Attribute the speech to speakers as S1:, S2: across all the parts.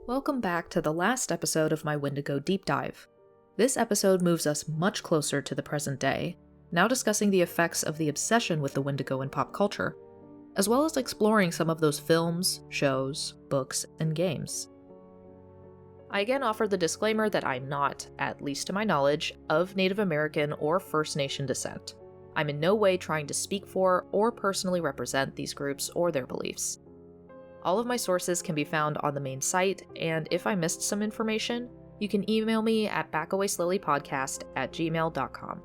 S1: Welcome back to the last episode of my Wendigo deep dive. This episode moves us much closer to the present day, now discussing the effects of the obsession with the Wendigo in pop culture, as well as exploring some of those films, shows, books, and games. I again offer the disclaimer that I'm not, at least to my knowledge, of Native American or First Nation descent. I'm in no way trying to speak for or personally represent these groups or their beliefs. All of my sources can be found on the main site, and if I missed some information, you can email me at backawayslowlypodcast@gmail.com.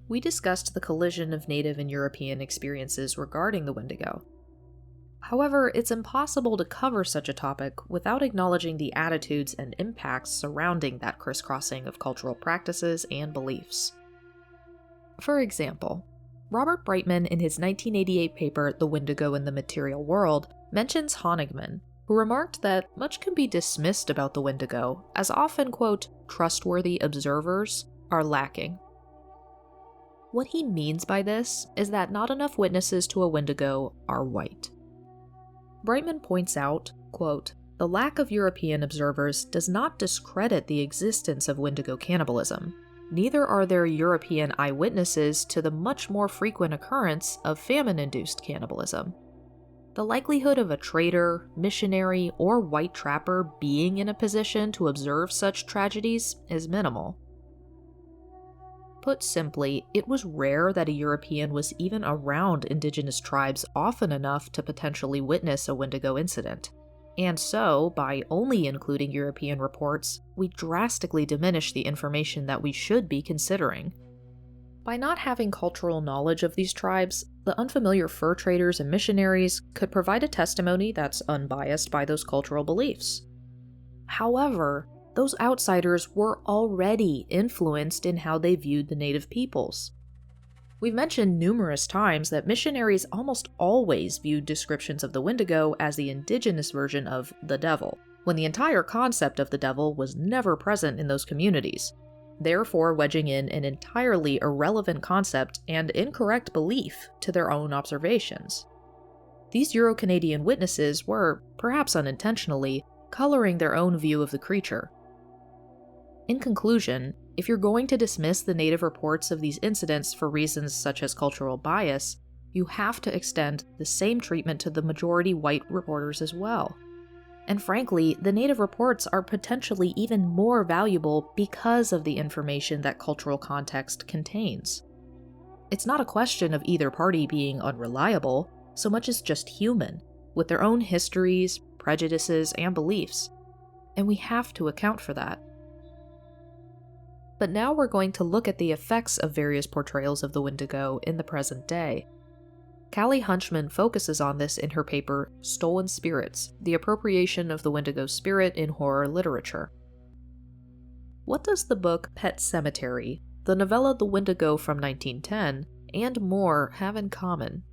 S1: We discussed the collision of Native and European experiences regarding the Wendigo. However, it's impossible to cover such a topic without acknowledging the attitudes and impacts surrounding that crisscrossing of cultural practices and beliefs. For example, Robert Brightman in his 1988 paper The Windigo in the Material World mentions Honigman, who remarked that much can be dismissed about the Wendigo, as often, quote, trustworthy observers are lacking. What he means by this is that not enough witnesses to a Wendigo are white. Brightman points out, quote, the lack of European observers does not discredit the existence of Wendigo cannibalism. Neither are there European eyewitnesses to the much more frequent occurrence of famine-induced cannibalism. The likelihood of a trader, missionary, or white trapper being in a position to observe such tragedies is minimal. Put simply, it was rare that a European was even around indigenous tribes often enough to potentially witness a Wendigo incident. And so, by only including European reports, we drastically diminish the information that we should be considering. By not having cultural knowledge of these tribes, the unfamiliar fur traders and missionaries could provide a testimony that's unbiased by those cultural beliefs. However, those outsiders were already influenced in how they viewed the native peoples. We've mentioned numerous times that missionaries almost always viewed descriptions of the Wendigo as the indigenous version of the devil, when the entire concept of the devil was never present in those communities, therefore wedging in an entirely irrelevant concept and incorrect belief to their own observations. These Euro-Canadian witnesses were, perhaps unintentionally, coloring their own view of the creature. In conclusion, if you're going to dismiss the native reports of these incidents for reasons such as cultural bias, you have to extend the same treatment to the majority white reporters as well. And frankly, the native reports are potentially even more valuable because of the information that cultural context contains. It's not a question of either party being unreliable, so much as just human, with their own histories, prejudices, and beliefs. And we have to account for that. But now we're going to look at the effects of various portrayals of the Wendigo in the present day. Callie Hunchman focuses on this in her paper Stolen Spirits: The Appropriation of the Wendigo Spirit in Horror Literature. What does the book Pet Sematary, the novella The Wendigo from 1910, and more have in common?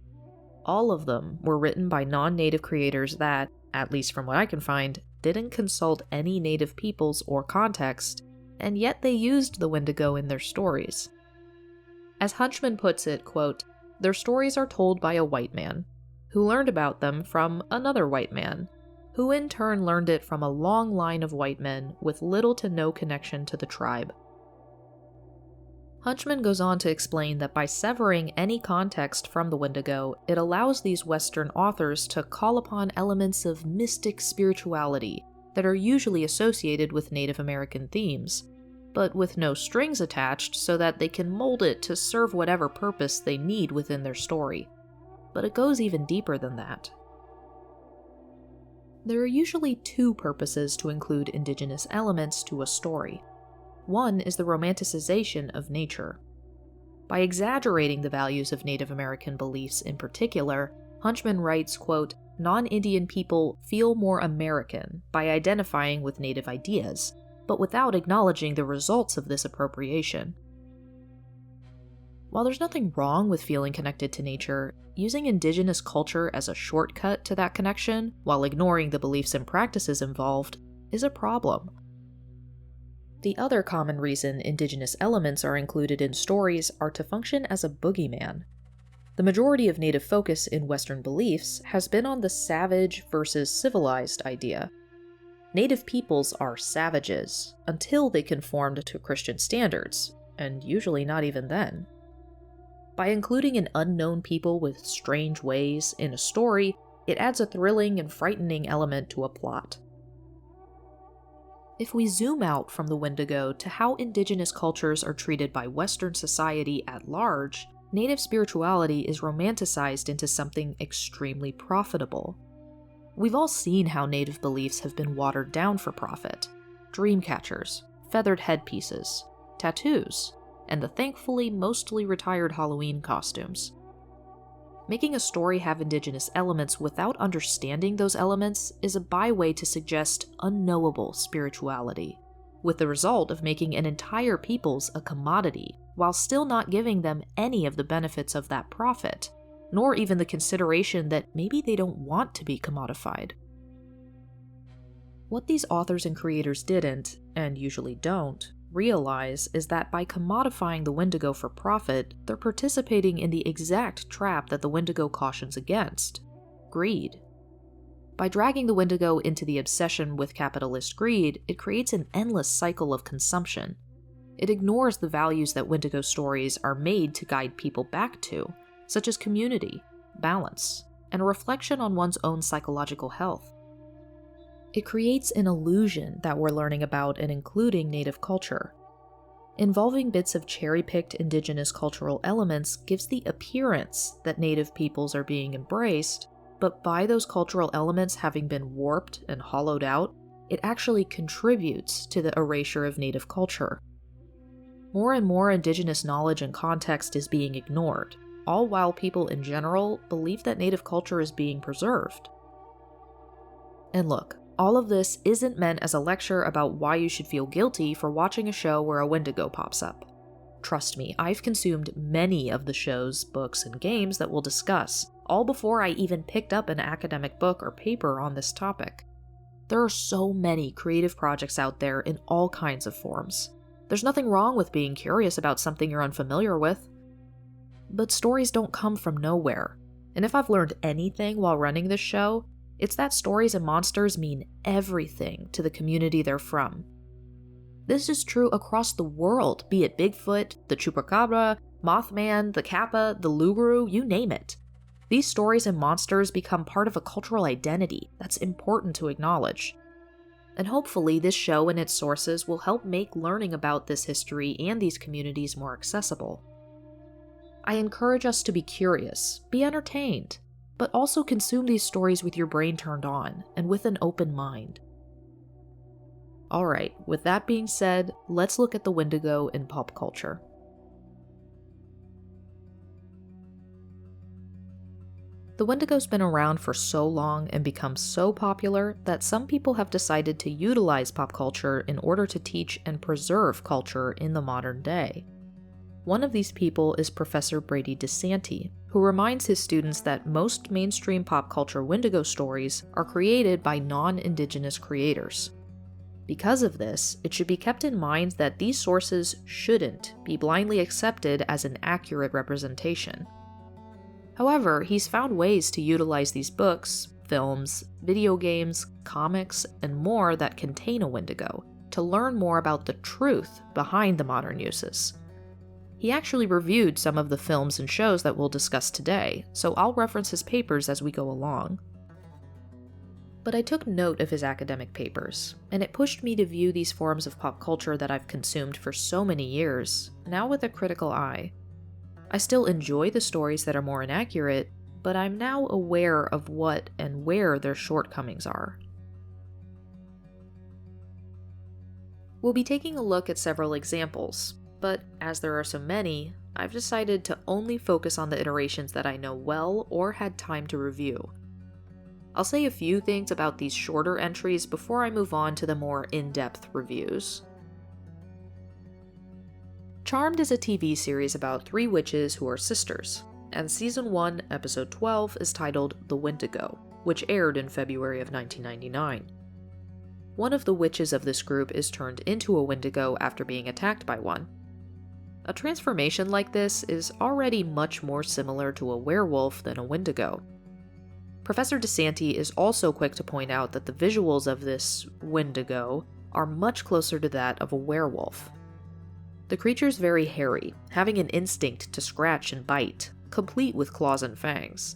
S1: All of them were written by non-native creators that, at least from what I can find, didn't consult any native peoples or context, and yet they used the Wendigo in their stories. As Hunchman puts it, quote, their stories are told by a white man, who learned about them from another white man, who in turn learned it from a long line of white men with little to no connection to the tribe. Hunchman goes on to explain that by severing any context from the Wendigo, it allows these Western authors to call upon elements of mystic spirituality that are usually associated with Native American themes, but with no strings attached so that they can mold it to serve whatever purpose they need within their story. But it goes even deeper than that. There are usually two purposes to include indigenous elements to a story. One is the romanticization of nature. By exaggerating the values of Native American beliefs in particular, Hunchman writes, quote, non-Indian people feel more American by identifying with Native ideas, but without acknowledging the results of this appropriation. While there's nothing wrong with feeling connected to nature, using indigenous culture as a shortcut to that connection, while ignoring the beliefs and practices involved, is a problem. The other common reason indigenous elements are included in stories are to function as a boogeyman. The majority of Native focus in Western beliefs has been on the savage versus civilized idea. Native peoples are savages until they conformed to Christian standards, and usually not even then. By including an unknown people with strange ways in a story, it adds a thrilling and frightening element to a plot. If we zoom out from the Wendigo to how indigenous cultures are treated by Western society at large, Native spirituality is romanticized into something extremely profitable. We've all seen how Native beliefs have been watered down for profit. Dream catchers, feathered headpieces, tattoos, and the thankfully mostly retired Halloween costumes. Making a story have indigenous elements without understanding those elements is a byway to suggest unknowable spirituality, with the result of making an entire people's a commodity, while still not giving them any of the benefits of that profit, nor even the consideration that maybe they don't want to be commodified. What these authors and creators didn't, and usually don't, realize is that by commodifying the Wendigo for profit, they're participating in the exact trap that the Wendigo cautions against: greed. By dragging the Wendigo into the obsession with capitalist greed, it creates an endless cycle of consumption. It ignores the values that Wendigo stories are made to guide people back to, such as community, balance, and a reflection on one's own psychological health. It creates an illusion that we're learning about and including Native culture. Involving bits of cherry-picked indigenous cultural elements gives the appearance that Native peoples are being embraced, but by those cultural elements having been warped and hollowed out, it actually contributes to the erasure of Native culture. More and more indigenous knowledge and context is being ignored, all while people in general believe that Native culture is being preserved. And look, all of this isn't meant as a lecture about why you should feel guilty for watching a show where a Wendigo pops up. Trust me, I've consumed many of the shows, books, and games that we'll discuss, all before I even picked up an academic book or paper on this topic. There are so many creative projects out there in all kinds of forms. There's nothing wrong with being curious about something you're unfamiliar with. But stories don't come from nowhere, and if I've learned anything while running this show, it's that stories and monsters mean everything to the community they're from. This is true across the world, be it Bigfoot, the Chupacabra, Mothman, the Kappa, the Luguru, you name it. These stories and monsters become part of a cultural identity that's important to acknowledge. And hopefully this show and its sources will help make learning about this history and these communities more accessible. I encourage us to be curious, be entertained, but also consume these stories with your brain turned on and with an open mind. Alright, with that being said, let's look at the Wendigo in pop culture. The Wendigo's been around for so long and become so popular that some people have decided to utilize pop culture in order to teach and preserve culture in the modern day. One of these people is Professor Brady DeSanti, who reminds his students that most mainstream pop culture Wendigo stories are created by non-Indigenous creators. Because of this, it should be kept in mind that these sources shouldn't be blindly accepted as an accurate representation. However, he's found ways to utilize these books, films, video games, comics, and more that contain a Wendigo to learn more about the truth behind the modern uses. He actually reviewed some of the films and shows that we'll discuss today, so I'll reference his papers as we go along. But I took note of his academic papers, and it pushed me to view these forms of pop culture that I've consumed for so many years, now with a critical eye. I still enjoy the stories that are more inaccurate, but I'm now aware of what and where their shortcomings are. We'll be taking a look at several examples, but as there are so many, I've decided to only focus on the iterations that I know well or had time to review. I'll say a few things about these shorter entries before I move on to the more in-depth reviews. Charmed is a TV series about 3 witches who are sisters, and Season 1, Episode 12 is titled The Windigo, which aired in February of 1999. One of the witches of this group is turned into a Wendigo after being attacked by one. A transformation like this is already much more similar to a werewolf than a Wendigo. Professor DeSanti is also quick to point out that the visuals of this Wendigo are much closer to that of a werewolf. The creature's very hairy, having an instinct to scratch and bite, complete with claws and fangs.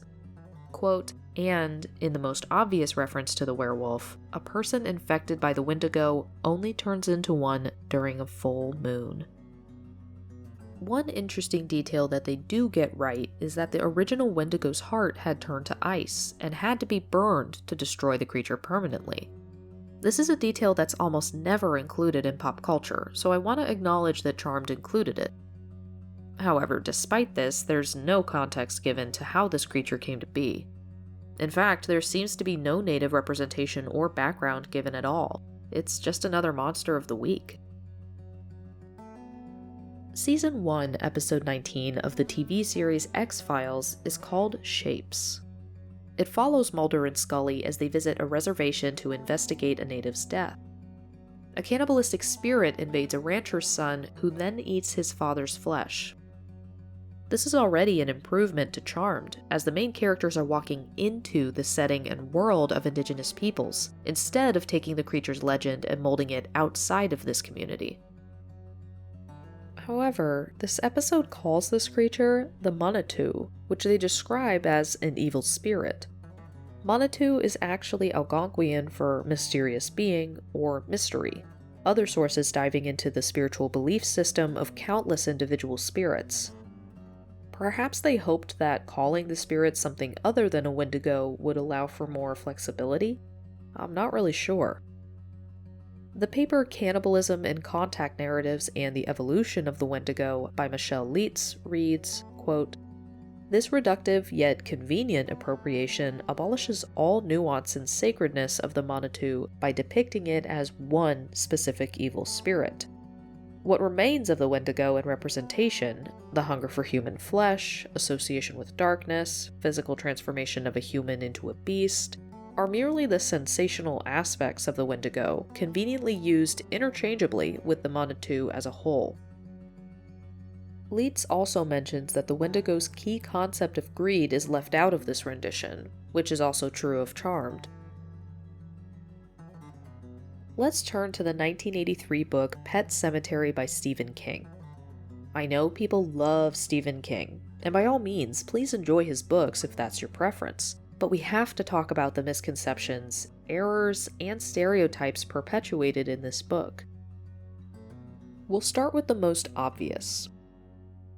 S1: Quote, and, in the most obvious reference to the werewolf, a person infected by the Wendigo only turns into one during a full moon. One interesting detail that they do get right is that the original Wendigo's heart had turned to ice and had to be burned to destroy the creature permanently. This is a detail that's almost never included in pop culture, so I want to acknowledge that Charmed included it. However, despite this, there's no context given to how this creature came to be. In fact, there seems to be no native representation or background given at all. It's just another monster of the week. Season 1, Episode 19 of the TV series X-Files is called Shapes. It follows Mulder and Scully as they visit a reservation to investigate a native's death. A cannibalistic spirit invades a rancher's son who then eats his father's flesh. This is already an improvement to Charmed, as the main characters are walking into the setting and world of indigenous peoples, instead of taking the creature's legend and molding it outside of this community. However, this episode calls this creature the Manitou, which they describe as an evil spirit. Manitou is actually Algonquian for mysterious being or mystery, other sources diving into the spiritual belief system of countless individual spirits. Perhaps they hoped that calling the spirit something other than a Wendigo would allow for more flexibility? I'm not really sure. The paper Cannibalism and Contact Narratives and the Evolution of the Wendigo by Michelle Leitz reads, quote, this reductive yet convenient appropriation abolishes all nuance and sacredness of the Manitou by depicting it as one specific evil spirit. What remains of the Wendigo in representation, the hunger for human flesh, association with darkness, physical transformation of a human into a beast, are merely the sensational aspects of the Wendigo, conveniently used interchangeably with the Manitou as a whole. Leitz also mentions that the Wendigo's key concept of greed is left out of this rendition, which is also true of Charmed. Let's turn to the 1983 book Pet Sematary by Stephen King. I know people love Stephen King, and by all means, please enjoy his books if that's your preference. But we have to talk about the misconceptions, errors, and stereotypes perpetuated in this book. We'll start with the most obvious.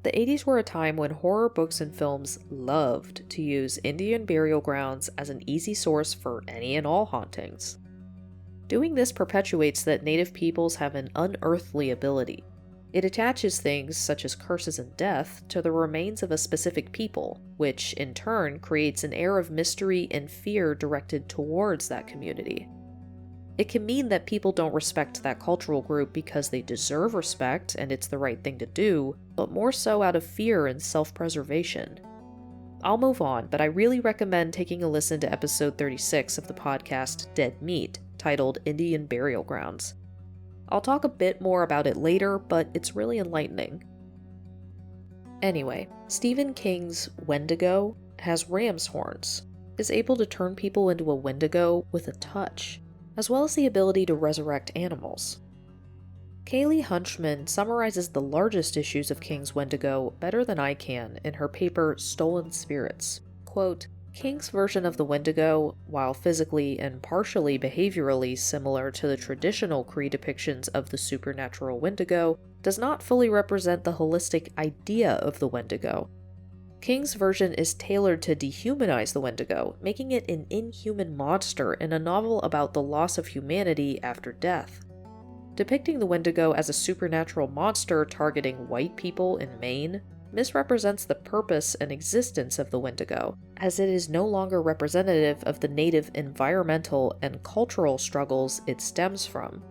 S1: The 80s were a time when horror books and films loved to use Indian burial grounds as an easy source for any and all hauntings. Doing this perpetuates that native peoples have an unearthly ability. It attaches things, such as curses and death, to the remains of a specific people, which, in turn, creates an air of mystery and fear directed towards that community. It can mean that people don't respect that cultural group because they deserve respect and it's the right thing to do, but more so out of fear and self-preservation. I'll move on, but I really recommend taking a listen to episode 36 of the podcast Dead Meat, titled Indian Burial Grounds. I'll talk a bit more about it later, but it's really enlightening. Anyway, Stephen King's Wendigo has ram's horns, is able to turn people into a Wendigo with a touch, as well as the ability to resurrect animals. Kaylee Hunchman summarizes the largest issues of King's Wendigo better than I can in her paper Stolen Spirits. Quote, King's version of the Wendigo, while physically and partially behaviorally similar to the traditional Cree depictions of the supernatural Wendigo, does not fully represent the holistic idea of the Wendigo. King's version is tailored to dehumanize the Wendigo, making it an inhuman monster in a novel about the loss of humanity after death. Depicting the Wendigo as a supernatural monster targeting white people in Maine misrepresents the purpose and existence of the Wendigo, as it is no longer representative of the native environmental and cultural struggles it stems from.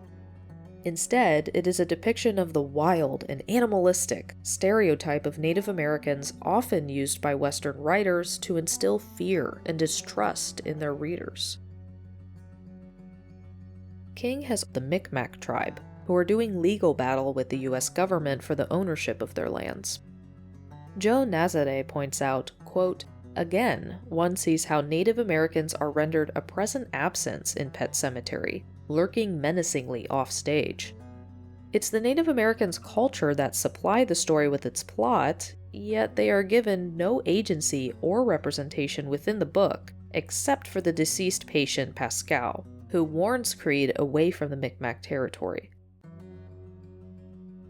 S1: Instead, it is a depiction of the wild and animalistic stereotype of Native Americans often used by Western writers to instill fear and distrust in their readers. King has the Micmac tribe, who are doing legal battle with the US government for the ownership of their lands. Joe Nazare points out, quote, "Again, one sees how Native Americans are rendered a present absence in Pet Sematary, lurking menacingly offstage. It's the Native Americans' culture that supply the story with its plot, yet they are given no agency or representation within the book, except for the deceased patient Pascal, who warns Creed away from the Micmac territory."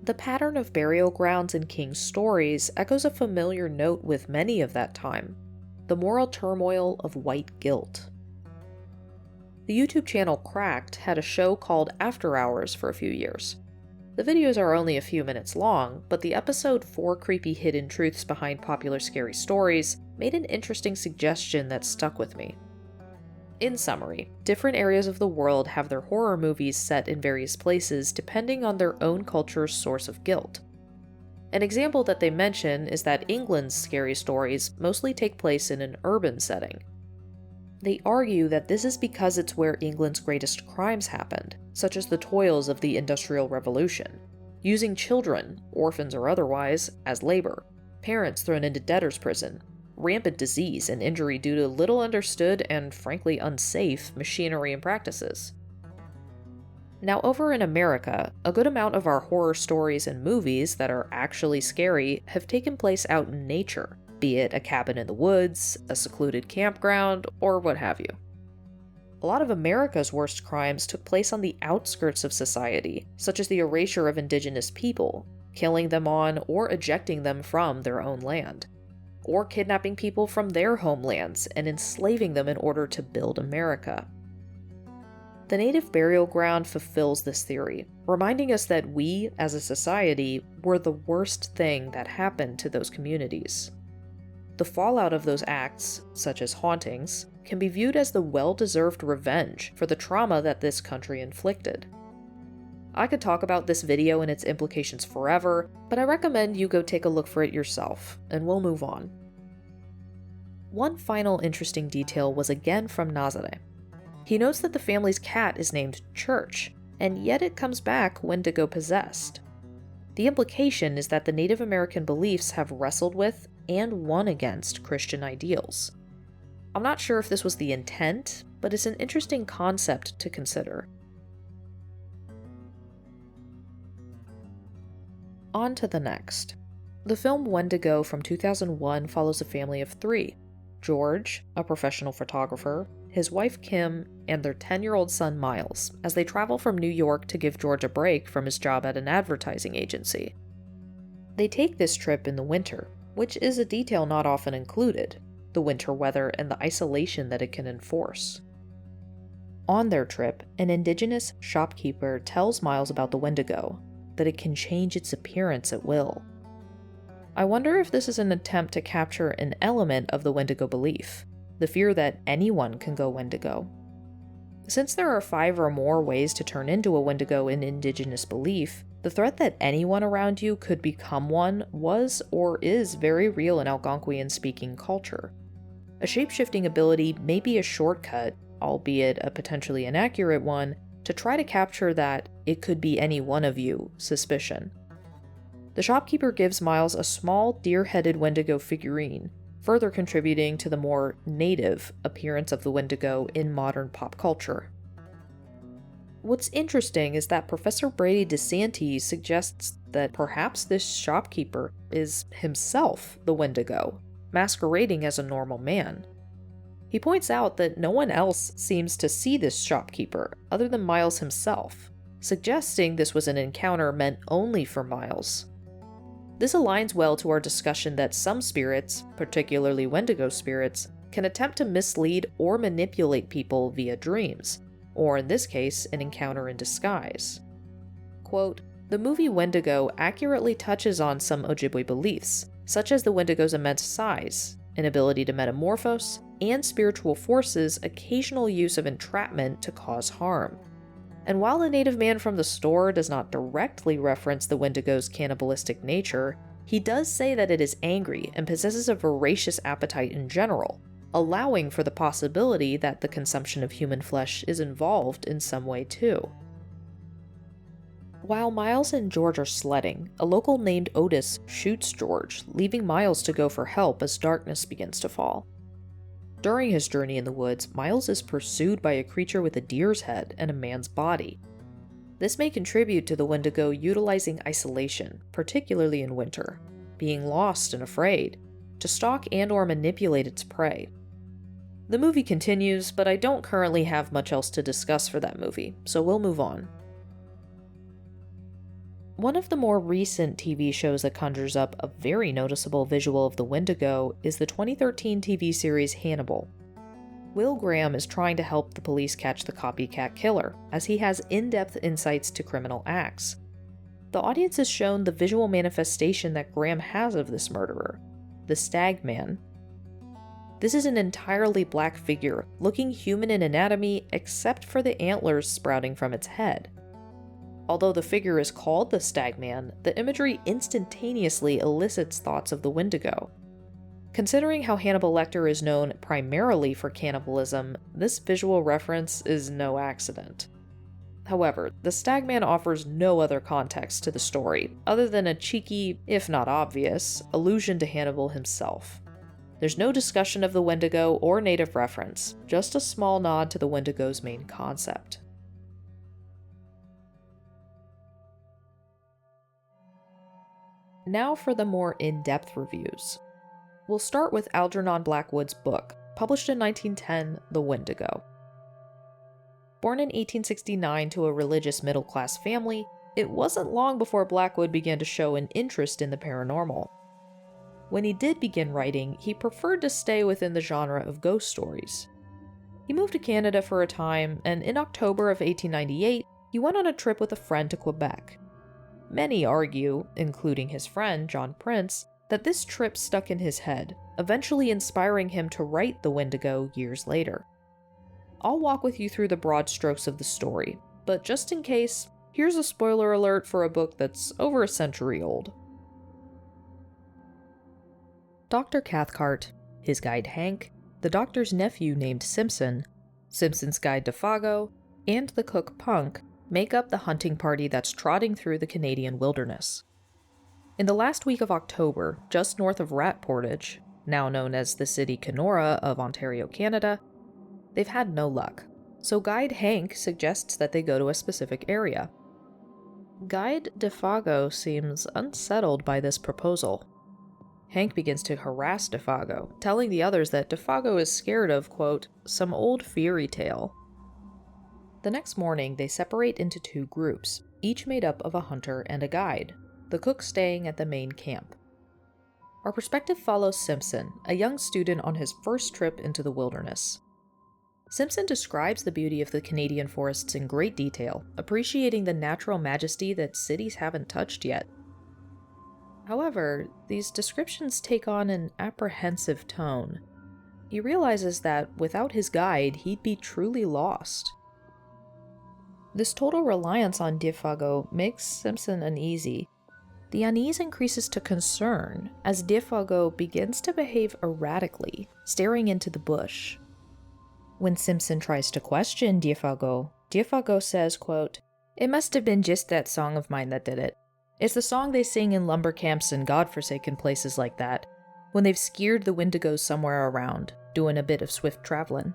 S1: The pattern of burial grounds in King's stories echoes a familiar note with many of that time: the moral turmoil of white guilt. The YouTube channel Cracked had a show called After Hours for a few years. The videos are only a few minutes long, but the episode 4 Creepy Hidden Truths Behind Popular Scary Stories made an interesting suggestion that stuck with me. In summary, different areas of the world have their horror movies set in various places depending on their own culture's source of guilt. An example that they mention is that England's scary stories mostly take place in an urban setting. They argue that this is because it's where England's greatest crimes happened, such as the toils of the Industrial Revolution, using children, orphans or otherwise, as labor, parents thrown into debtor's prison, rampant disease and injury due to little understood and frankly unsafe machinery and practices. Now, over in America, a good amount of our horror stories and movies that are actually scary have taken place out in nature, be it a cabin in the woods, a secluded campground, or what have you. A lot of America's worst crimes took place on the outskirts of society, such as the erasure of indigenous people, killing them on or ejecting them from their own land, or kidnapping people from their homelands and enslaving them in order to build America. The native burial ground fulfills this theory, reminding us that we, as a society, were the worst thing that happened to those communities. The fallout of those acts, such as hauntings, can be viewed as the well-deserved revenge for the trauma that this country inflicted. I could talk about this video and its implications forever, but I recommend you go take a look for it yourself, and we'll move on. One final interesting detail was again from Nazare. He notes that the family's cat is named Church, and yet it comes back Wendigo possessed. The implication is that the Native American beliefs have wrestled with and won against Christian ideals. I'm not sure if this was the intent, but it's an interesting concept to consider. On to the next. The film Wendigo from 2001 follows a family of 3. George, a professional photographer, his wife Kim, and their 10-year-old son Miles, as they travel from New York to give George a break from his job at an advertising agency. They take this trip in the winter, which is a detail not often included, the winter weather and the isolation that it can enforce. On their trip, an indigenous shopkeeper tells Miles about the Wendigo, that it can change its appearance at will. I wonder if this is an attempt to capture an element of the Wendigo belief, the fear that anyone can go Wendigo. Since there are 5 or more ways to turn into a Wendigo in indigenous belief, the threat that anyone around you could become one was or is very real in Algonquian-speaking culture. A shape-shifting ability may be a shortcut, albeit a potentially inaccurate one, to try to capture that "it could be any one of you" suspicion. The shopkeeper gives Miles a small deer-headed Wendigo figurine, further contributing to the more native appearance of the Wendigo in modern pop culture. What's interesting is that Professor Brady DeSantis suggests that perhaps this shopkeeper is himself the Wendigo, masquerading as a normal man. He points out that no one else seems to see this shopkeeper other than Miles himself, suggesting this was an encounter meant only for Miles. This aligns well to our discussion that some spirits, particularly Wendigo spirits, can attempt to mislead or manipulate people via dreams, or in this case, an encounter in disguise. Quote, "The movie Wendigo accurately touches on some Ojibwe beliefs, such as the Wendigo's immense size, inability to metamorphose, and spiritual forces' occasional use of entrapment to cause harm. And while the native man from the store does not directly reference the Wendigo's cannibalistic nature, he does say that it is angry and possesses a voracious appetite in general, allowing for the possibility that the consumption of human flesh is involved in some way too." While Miles and George are sledding, a local named Otis shoots George, leaving Miles to go for help as darkness begins to fall. During his journey in the woods, Miles is pursued by a creature with a deer's head and a man's body. This may contribute to the Wendigo utilizing isolation, particularly in winter, being lost and afraid, to stalk and/or manipulate its prey. The movie continues, but I don't currently have much else to discuss for that movie, so we'll move on. One of the more recent TV shows that conjures up a very noticeable visual of the Wendigo is the 2013 TV series Hannibal. Will Graham is trying to help the police catch the copycat killer, as he has in-depth insights to criminal acts. The audience is shown the visual manifestation that Graham has of this murderer, the Stag Man. This is an entirely black figure, looking human in anatomy except for the antlers sprouting from its head. Although the figure is called the Stag Man, the imagery instantaneously elicits thoughts of the Wendigo. Considering how Hannibal Lecter is known primarily for cannibalism, this visual reference is no accident. However, the Stag Man offers no other context to the story, other than a cheeky, if not obvious, allusion to Hannibal himself. There's no discussion of the Wendigo or native reference, just a small nod to the Wendigo's main concept. Now for the more in-depth reviews. We'll start with Algernon Blackwood's book, published in 1910, The Wendigo. Born in 1869 to a religious middle-class family, it wasn't long before Blackwood began to show an interest in the paranormal. When he did begin writing, he preferred to stay within the genre of ghost stories. He moved to Canada for a time, and in October of 1898, he went on a trip with a friend to Quebec. Many argue, including his friend John Prince, that this trip stuck in his head, eventually inspiring him to write The Wendigo years later. I'll walk with you through the broad strokes of the story, but just in case, here's a spoiler alert for a book that's over a century old. Dr. Cathcart, his guide Hank, the doctor's nephew named Simpson, Simpson's guide Defago, and the cook Punk make up the hunting party that's trotting through the Canadian wilderness. In the last week of October, just north of Rat Portage, now known as the city Kenora of Ontario, Canada, they've had no luck, so Guide Hank suggests that they go to a specific area. Guide Defago seems unsettled by this proposal. Hank begins to harass Defago, telling the others that Defago is scared of, quote, some old fairy tale. The next morning, they separate into two groups, each made up of a hunter and a guide, the cook staying at the main camp. Our perspective follows Simpson, a young student on his first trip into the wilderness. Simpson describes the beauty of the Canadian forests in great detail, appreciating the natural majesty that cities haven't touched yet. However, these descriptions take on an apprehensive tone. He realizes that without his guide, he'd be truly lost. This total reliance on Defago makes Simpson uneasy. The unease increases to concern as Defago begins to behave erratically, staring into the bush. When Simpson tries to question Defago, Defago says, quote, "It must have been just that song of mine that did it. It's the song they sing in lumber camps and godforsaken places like that, when they've skeered the Wendigos somewhere around, doing a bit of swift travelin'."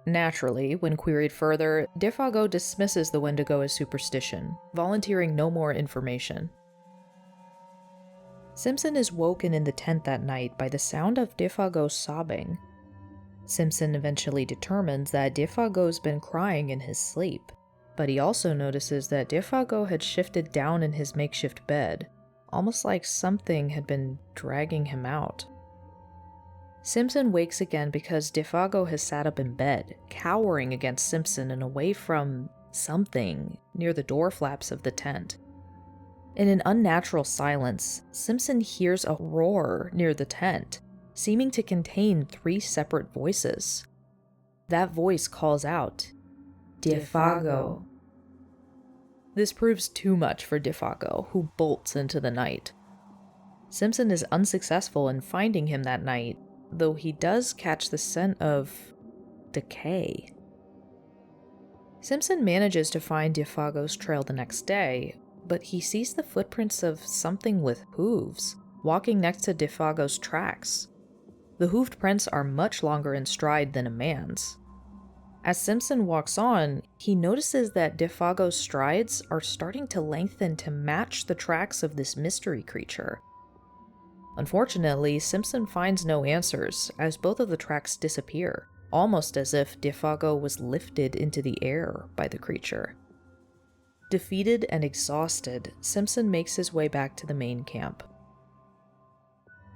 S1: Naturally, when queried further, Defago dismisses the Wendigo as superstition, volunteering no more information. Simpson is woken in the tent that night by the sound of Defago sobbing. Simpson eventually determines that Defago's been crying in his sleep, but he also notices that Defago had shifted down in his makeshift bed, almost like something had been dragging him out. Simpson wakes again because Defago has sat up in bed, cowering against Simpson and away from something near the door flaps of the tent. In an unnatural silence, Simpson hears a roar near the tent, seeming to contain 3 separate voices. That voice calls out, "Defago." This proves too much for Defago, who bolts into the night. Simpson is unsuccessful in finding him that night, though he does catch the scent of decay. Simpson manages to find Defago's trail the next day, but he sees the footprints of something with hooves walking next to Defago's tracks. The hooved prints are much longer in stride than a man's. As Simpson walks on, he notices that Defago's strides are starting to lengthen to match the tracks of this mystery creature. Unfortunately, Simpson finds no answers as both of the tracks disappear, almost as if Defago was lifted into the air by the creature. Defeated and exhausted, Simpson makes his way back to the main camp.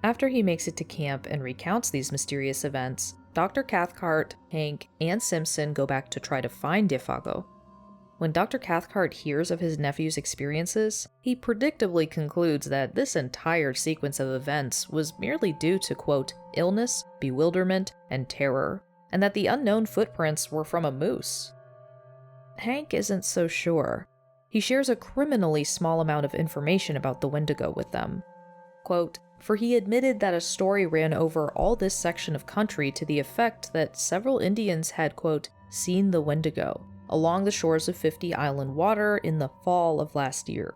S1: After he makes it to camp and recounts these mysterious events, Dr. Cathcart, Hank, and Simpson go back to try to find Defago. When Dr. Cathcart hears of his nephew's experiences, he predictably concludes that this entire sequence of events was merely due to, quote, illness, bewilderment, and terror, and that the unknown footprints were from a moose. Hank isn't so sure. He shares a criminally small amount of information about the Wendigo with them. Quote, for he admitted that a story ran over all this section of country to the effect that several Indians had, quote, seen the Wendigo along the shores of 50 Island Water in the fall of last year.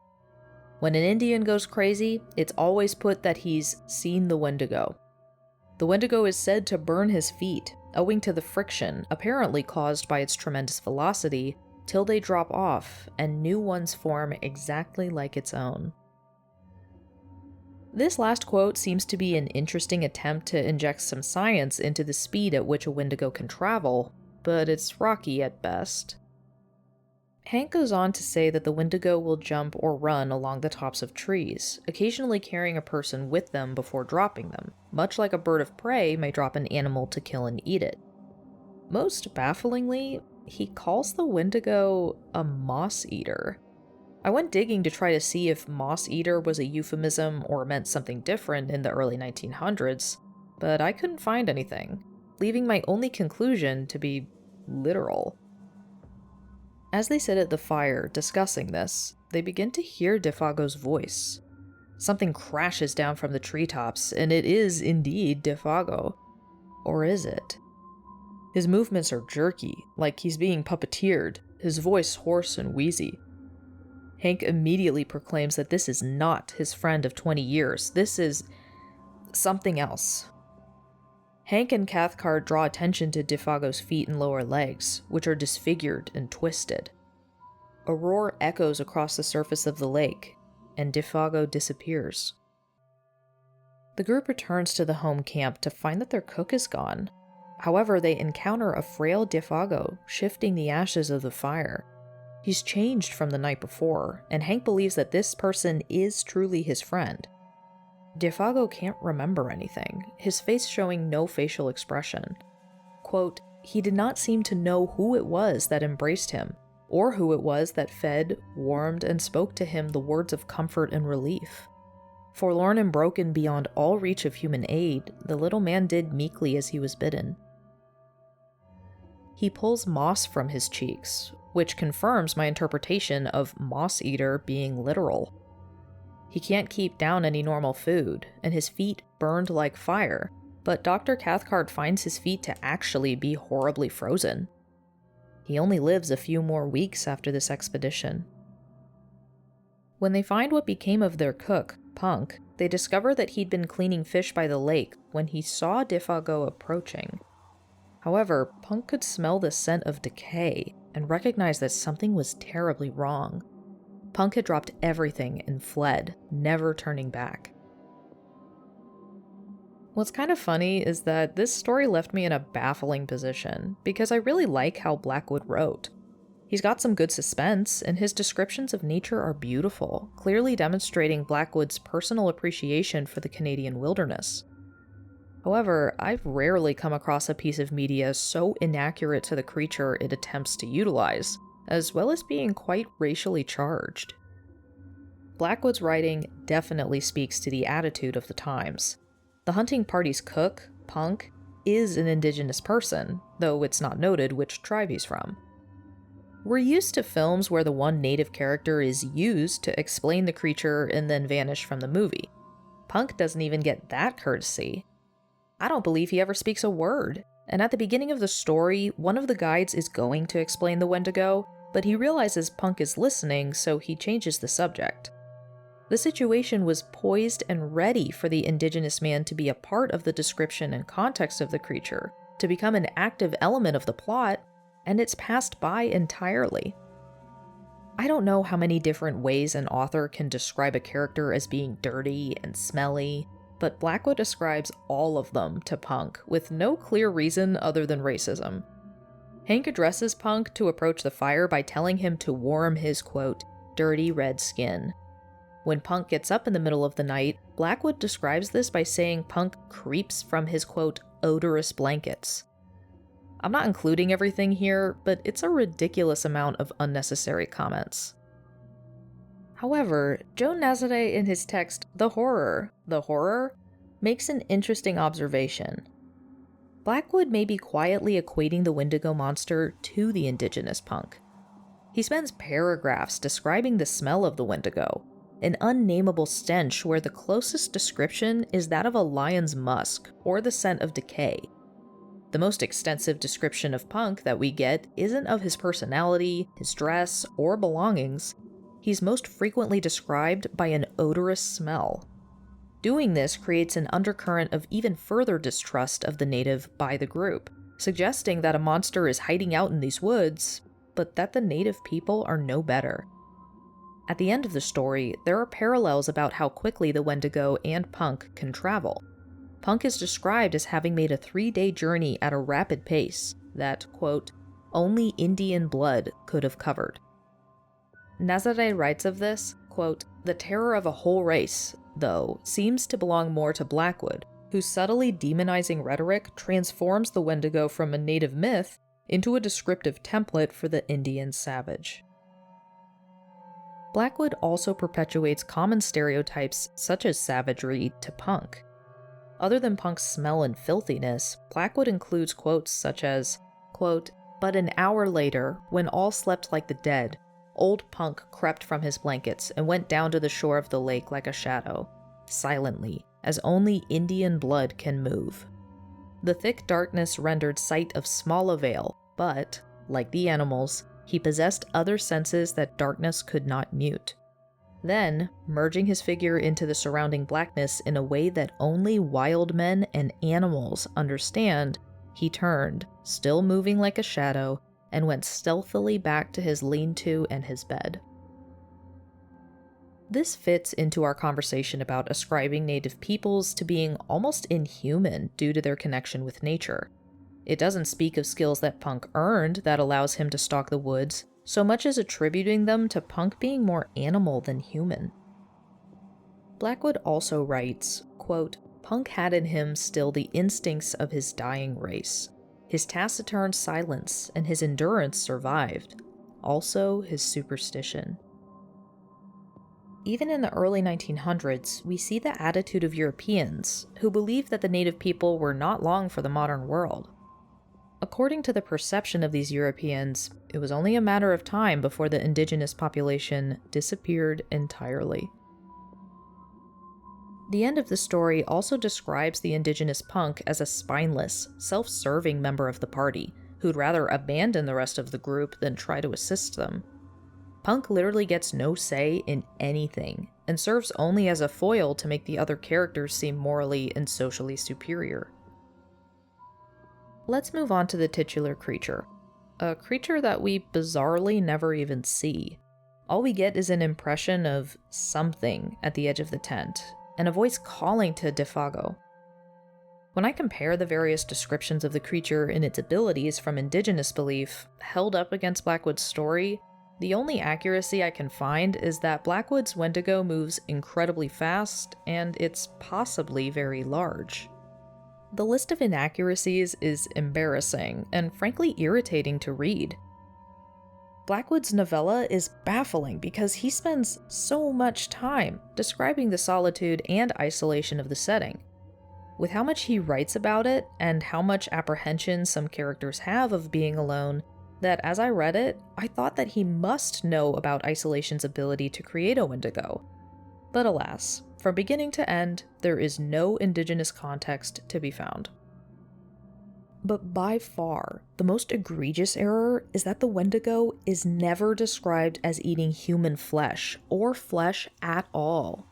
S1: When an Indian goes crazy, it's always put that he's seen the Wendigo. The Wendigo is said to burn his feet, owing to the friction apparently caused by its tremendous velocity, till they drop off and new ones form exactly like its own. This last quote seems to be an interesting attempt to inject some science into the speed at which a Wendigo can travel, but it's rocky at best. Hank goes on to say that the Wendigo will jump or run along the tops of trees, occasionally carrying a person with them before dropping them, much like a bird of prey may drop an animal to kill and eat it. Most bafflingly, he calls the Wendigo a moss eater. I went digging to try to see if moss eater was a euphemism or meant something different in the early 1900s, but I couldn't find anything, leaving my only conclusion to be literal. As they sit at the fire discussing this, they begin to hear Defago's voice. Something crashes down from the treetops, and it is indeed Defago. Or is it? His movements are jerky, like he's being puppeteered, his voice hoarse and wheezy. Hank immediately proclaims that this is not his friend of 20 years. This is something else. Hank and Cathcart draw attention to Defago's feet and lower legs, which are disfigured and twisted. A roar echoes across the surface of the lake, and Defago disappears. The group returns to the home camp to find that their cook is gone. However, they encounter a frail Defago shifting the ashes of the fire. He's changed from the night before, and Hank believes that this person is truly his friend. Defago can't remember anything, his face showing no facial expression. Quote, he did not seem to know who it was that embraced him, or who it was that fed, warmed, and spoke to him the words of comfort and relief. Forlorn and broken beyond all reach of human aid, the little man did meekly as he was bidden. He pulls moss from his cheeks, which confirms my interpretation of moss eater being literal. He can't keep down any normal food, and his feet burned like fire, but Dr. Cathcart finds his feet to actually be horribly frozen. He only lives a few more weeks after this expedition. When they find what became of their cook, Punk, they discover that he'd been cleaning fish by the lake when he saw Defago approaching. However, Punk could smell the scent of decay and recognized that something was terribly wrong. Punk had dropped everything and fled, never turning back. What's kind of funny is that this story left me in a baffling position, because I really like how Blackwood wrote. He's got some good suspense, and his descriptions of nature are beautiful, clearly demonstrating Blackwood's personal appreciation for the Canadian wilderness. However, I've rarely come across a piece of media so inaccurate to the creature it attempts to utilize, as well as being quite racially charged. Blackwood's writing definitely speaks to the attitude of the times. The hunting party's cook, Punk, is an indigenous person, though it's not noted which tribe he's from. We're used to films where the one native character is used to explain the creature and then vanish from the movie. Punk doesn't even get that courtesy. I don't believe he ever speaks a word. And at the beginning of the story, one of the guides is going to explain the Wendigo, but he realizes Punk is listening, so he changes the subject. The situation was poised and ready for the indigenous man to be a part of the description and context of the creature, to become an active element of the plot, and it's passed by entirely. I don't know how many different ways an author can describe a character as being dirty and smelly, but Blackwood ascribes all of them to Punk with no clear reason other than racism. Hank addresses Punk to approach the fire by telling him to warm his, quote, dirty red skin. When Punk gets up in the middle of the night, Blackwood describes this by saying Punk creeps from his, quote, odorous blankets. I'm not including everything here, but it's a ridiculous amount of unnecessary comments. However, Joe Nazare in his text, The Horror, makes an interesting observation. Blackwood may be quietly equating the Wendigo monster to the indigenous Punk. He spends paragraphs describing the smell of the Wendigo, an unnameable stench where the closest description is that of a lion's musk or the scent of decay. The most extensive description of Punk that we get isn't of his personality, his dress, or belongings. He's most frequently described by an odorous smell. Doing this creates an undercurrent of even further distrust of the native by the group, suggesting that a monster is hiding out in these woods, but that the native people are no better. At the end of the story, there are parallels about how quickly the Wendigo and Punk can travel. Punk is described as having made a 3-day journey at a rapid pace that, quote, only Indian blood could have covered. Nazare writes of this, quote, the terror of a whole race, though, seems to belong more to Blackwood, whose subtly demonizing rhetoric transforms the Wendigo from a native myth into a descriptive template for the Indian savage. Blackwood also perpetuates common stereotypes such as savagery to Punk. Other than Punk's smell and filthiness, Blackwood includes quotes such as, quote, but an hour later, when all slept like the dead, old Punk crept from his blankets and went down to the shore of the lake like a shadow, silently, as only Indian blood can move. The thick darkness rendered sight of small avail, but, like the animals, he possessed other senses that darkness could not mute. Then, merging his figure into the surrounding blackness in a way that only wild men and animals understand, he turned, still moving like a shadow, and went stealthily back to his lean-to and his bed. This fits into our conversation about ascribing native peoples to being almost inhuman due to their connection with nature. It doesn't speak of skills that Punk earned that allows him to stalk the woods, so much as attributing them to Punk being more animal than human. Blackwood also writes, quote, Punk had in him still the instincts of his dying race. His taciturn silence and his endurance survived, also his superstition. Even in the early 1900s, we see the attitude of Europeans, who believed that the native people were not long for the modern world. According to the perception of these Europeans, it was only a matter of time before the indigenous population disappeared entirely. The end of the story also describes the indigenous Punk as a spineless, self-serving member of the party, who'd rather abandon the rest of the group than try to assist them. Punk literally gets no say in anything, and serves only as a foil to make the other characters seem morally and socially superior. Let's move on to the titular creature. A creature that we bizarrely never even see. All we get is an impression of something at the edge of the tent, and a voice calling to Defago. When I compare the various descriptions of the creature and its abilities from indigenous belief, held up against Blackwood's story, the only accuracy I can find is that Blackwood's Wendigo moves incredibly fast, and it's possibly very large. The list of inaccuracies is embarrassing, and frankly irritating to read. Blackwood's novella is baffling because he spends so much time describing the solitude and isolation of the setting. With how much he writes about it, and how much apprehension some characters have of being alone, that as I read it, I thought that he must know about isolation's ability to create a Wendigo. But alas, from beginning to end, there is no indigenous context to be found. But by far, the most egregious error is that the Wendigo is never described as eating human flesh, or flesh at all.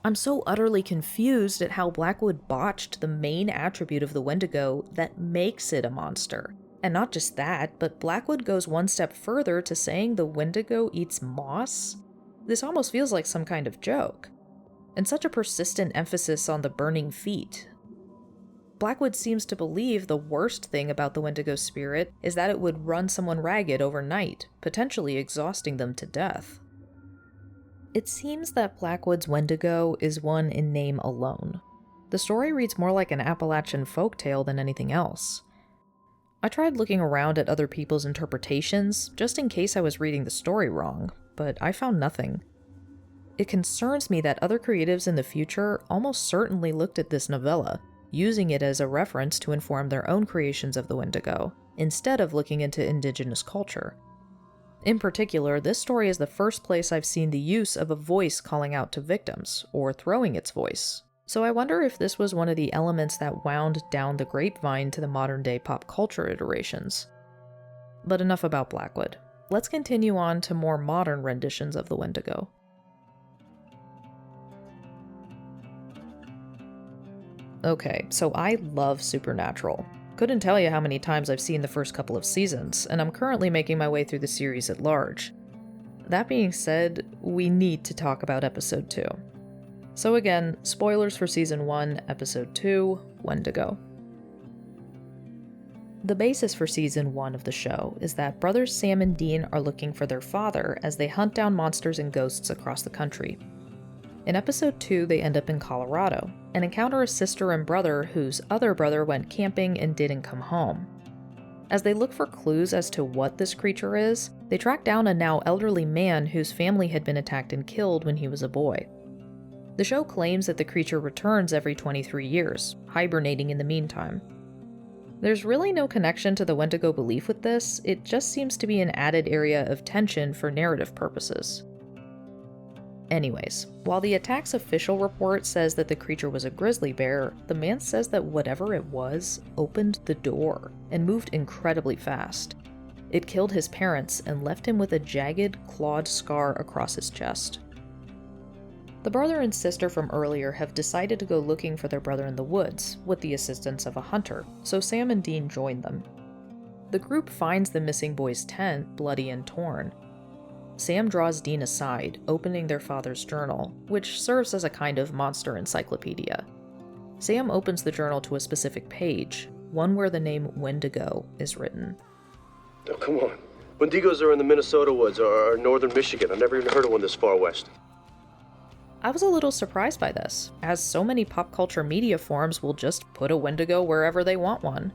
S1: I'm so utterly confused at how Blackwood botched the main attribute of the Wendigo that makes it a monster. And not just that, but Blackwood goes one step further to saying the Wendigo eats moss? This almost feels like some kind of joke. And such a persistent emphasis on the burning feet. Blackwood seems to believe the worst thing about the Wendigo spirit is that it would run someone ragged overnight, potentially exhausting them to death. It seems that Blackwood's Wendigo is one in name alone. The story reads more like an Appalachian folktale than anything else. I tried looking around at other people's interpretations, just in case I was reading the story wrong, but I found nothing. It concerns me that other creatives in the future almost certainly looked at this novella, using it as a reference to inform their own creations of the Wendigo, instead of looking into indigenous culture. In particular, this story is the first place I've seen the use of a voice calling out to victims, or throwing its voice. So I wonder if this was one of the elements that wound down the grapevine to the modern-day pop culture iterations. But enough about Blackwood. Let's continue on to more modern renditions of the Wendigo. Okay, so I love Supernatural. Couldn't tell you how many times I've seen the first couple of seasons, and I'm currently making my way through the series at large. That being said, we need to talk about Episode 2. So again, spoilers for Season 1, Episode 2, Wendigo. The basis for Season 1 of the show is that brothers Sam and Dean are looking for their father as they hunt down monsters and ghosts across the country. In Episode 2, they end up in Colorado, and encounter a sister and brother whose other brother went camping and didn't come home. As they look for clues as to what this creature is, they track down a now elderly man whose family had been attacked and killed when he was a boy. The show claims that the creature returns every 23 years, hibernating in the meantime. There's really no connection to the Wendigo belief with this, it just seems to be an added area of tension for narrative purposes. Anyways, while the attack's official report says that the creature was a grizzly bear, the man says that whatever it was opened the door and moved incredibly fast. It killed his parents and left him with a jagged, clawed scar across his chest. The brother and sister from earlier have decided to go looking for their brother in the woods, with the assistance of a hunter, so Sam and Dean join them. The group finds the missing boy's tent bloody and torn. Sam draws Dean aside, opening their father's journal, which serves as a kind of monster encyclopedia. Sam opens the journal to a specific page, one where the name Windigo is written.
S2: Oh, come on. Wendigos are in the Minnesota woods or northern Michigan. I've never even heard of one this far west.
S1: I was a little surprised by this, as so many pop culture media forums will just put a Wendigo wherever they want one.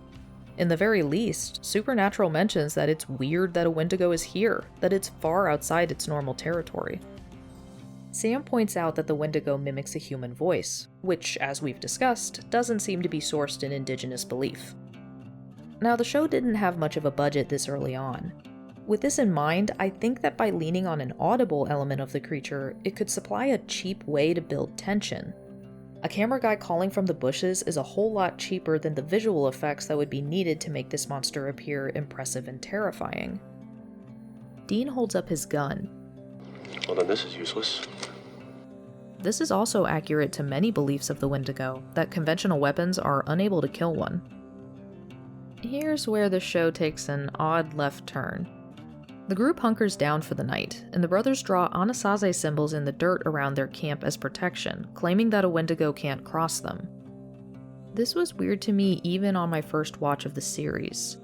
S1: In the very least, Supernatural mentions that it's weird that a Wendigo is here, that it's far outside its normal territory. Sam points out that the Wendigo mimics a human voice, which, as we've discussed, doesn't seem to be sourced in indigenous belief. Now, the show didn't have much of a budget this early on. With this in mind, I think that by leaning on an audible element of the creature, it could supply a cheap way to build tension. A camera guy calling from the bushes is a whole lot cheaper than the visual effects that would be needed to make this monster appear impressive and terrifying. Dean holds up his gun.
S2: Well, then this is useless.
S1: This is also accurate to many beliefs of the Wendigo, that conventional weapons are unable to kill one. Here's where the show takes an odd left turn. The group hunkers down for the night, and the brothers draw Anasazi symbols in the dirt around their camp as protection, claiming that a Wendigo can't cross them. This was weird to me even on my first watch of the series.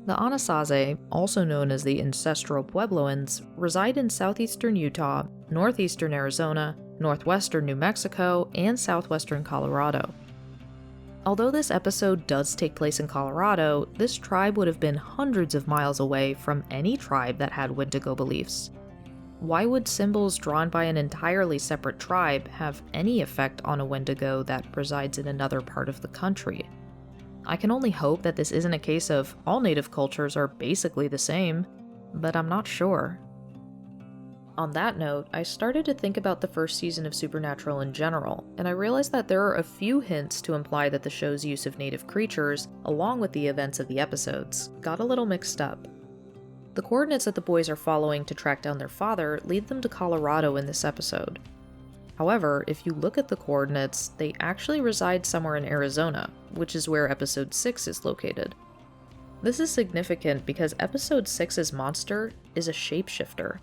S1: The Anasazi, also known as the Ancestral Puebloans, reside in southeastern Utah, northeastern Arizona, northwestern New Mexico, and southwestern Colorado. Although this episode does take place in Colorado, this tribe would have been hundreds of miles away from any tribe that had Wendigo beliefs. Why would symbols drawn by an entirely separate tribe have any effect on a Wendigo that resides in another part of the country? I can only hope that this isn't a case of all native cultures are basically the same, but I'm not sure. On that note, I started to think about the first season of Supernatural in general, and I realized that there are a few hints to imply that the show's use of native creatures, along with the events of the episodes, got a little mixed up. The coordinates that the boys are following to track down their father lead them to Colorado in this episode. However, if you look at the coordinates, they actually reside somewhere in Arizona, which is where episode 6 is located. This is significant because episode 6's monster is a shapeshifter.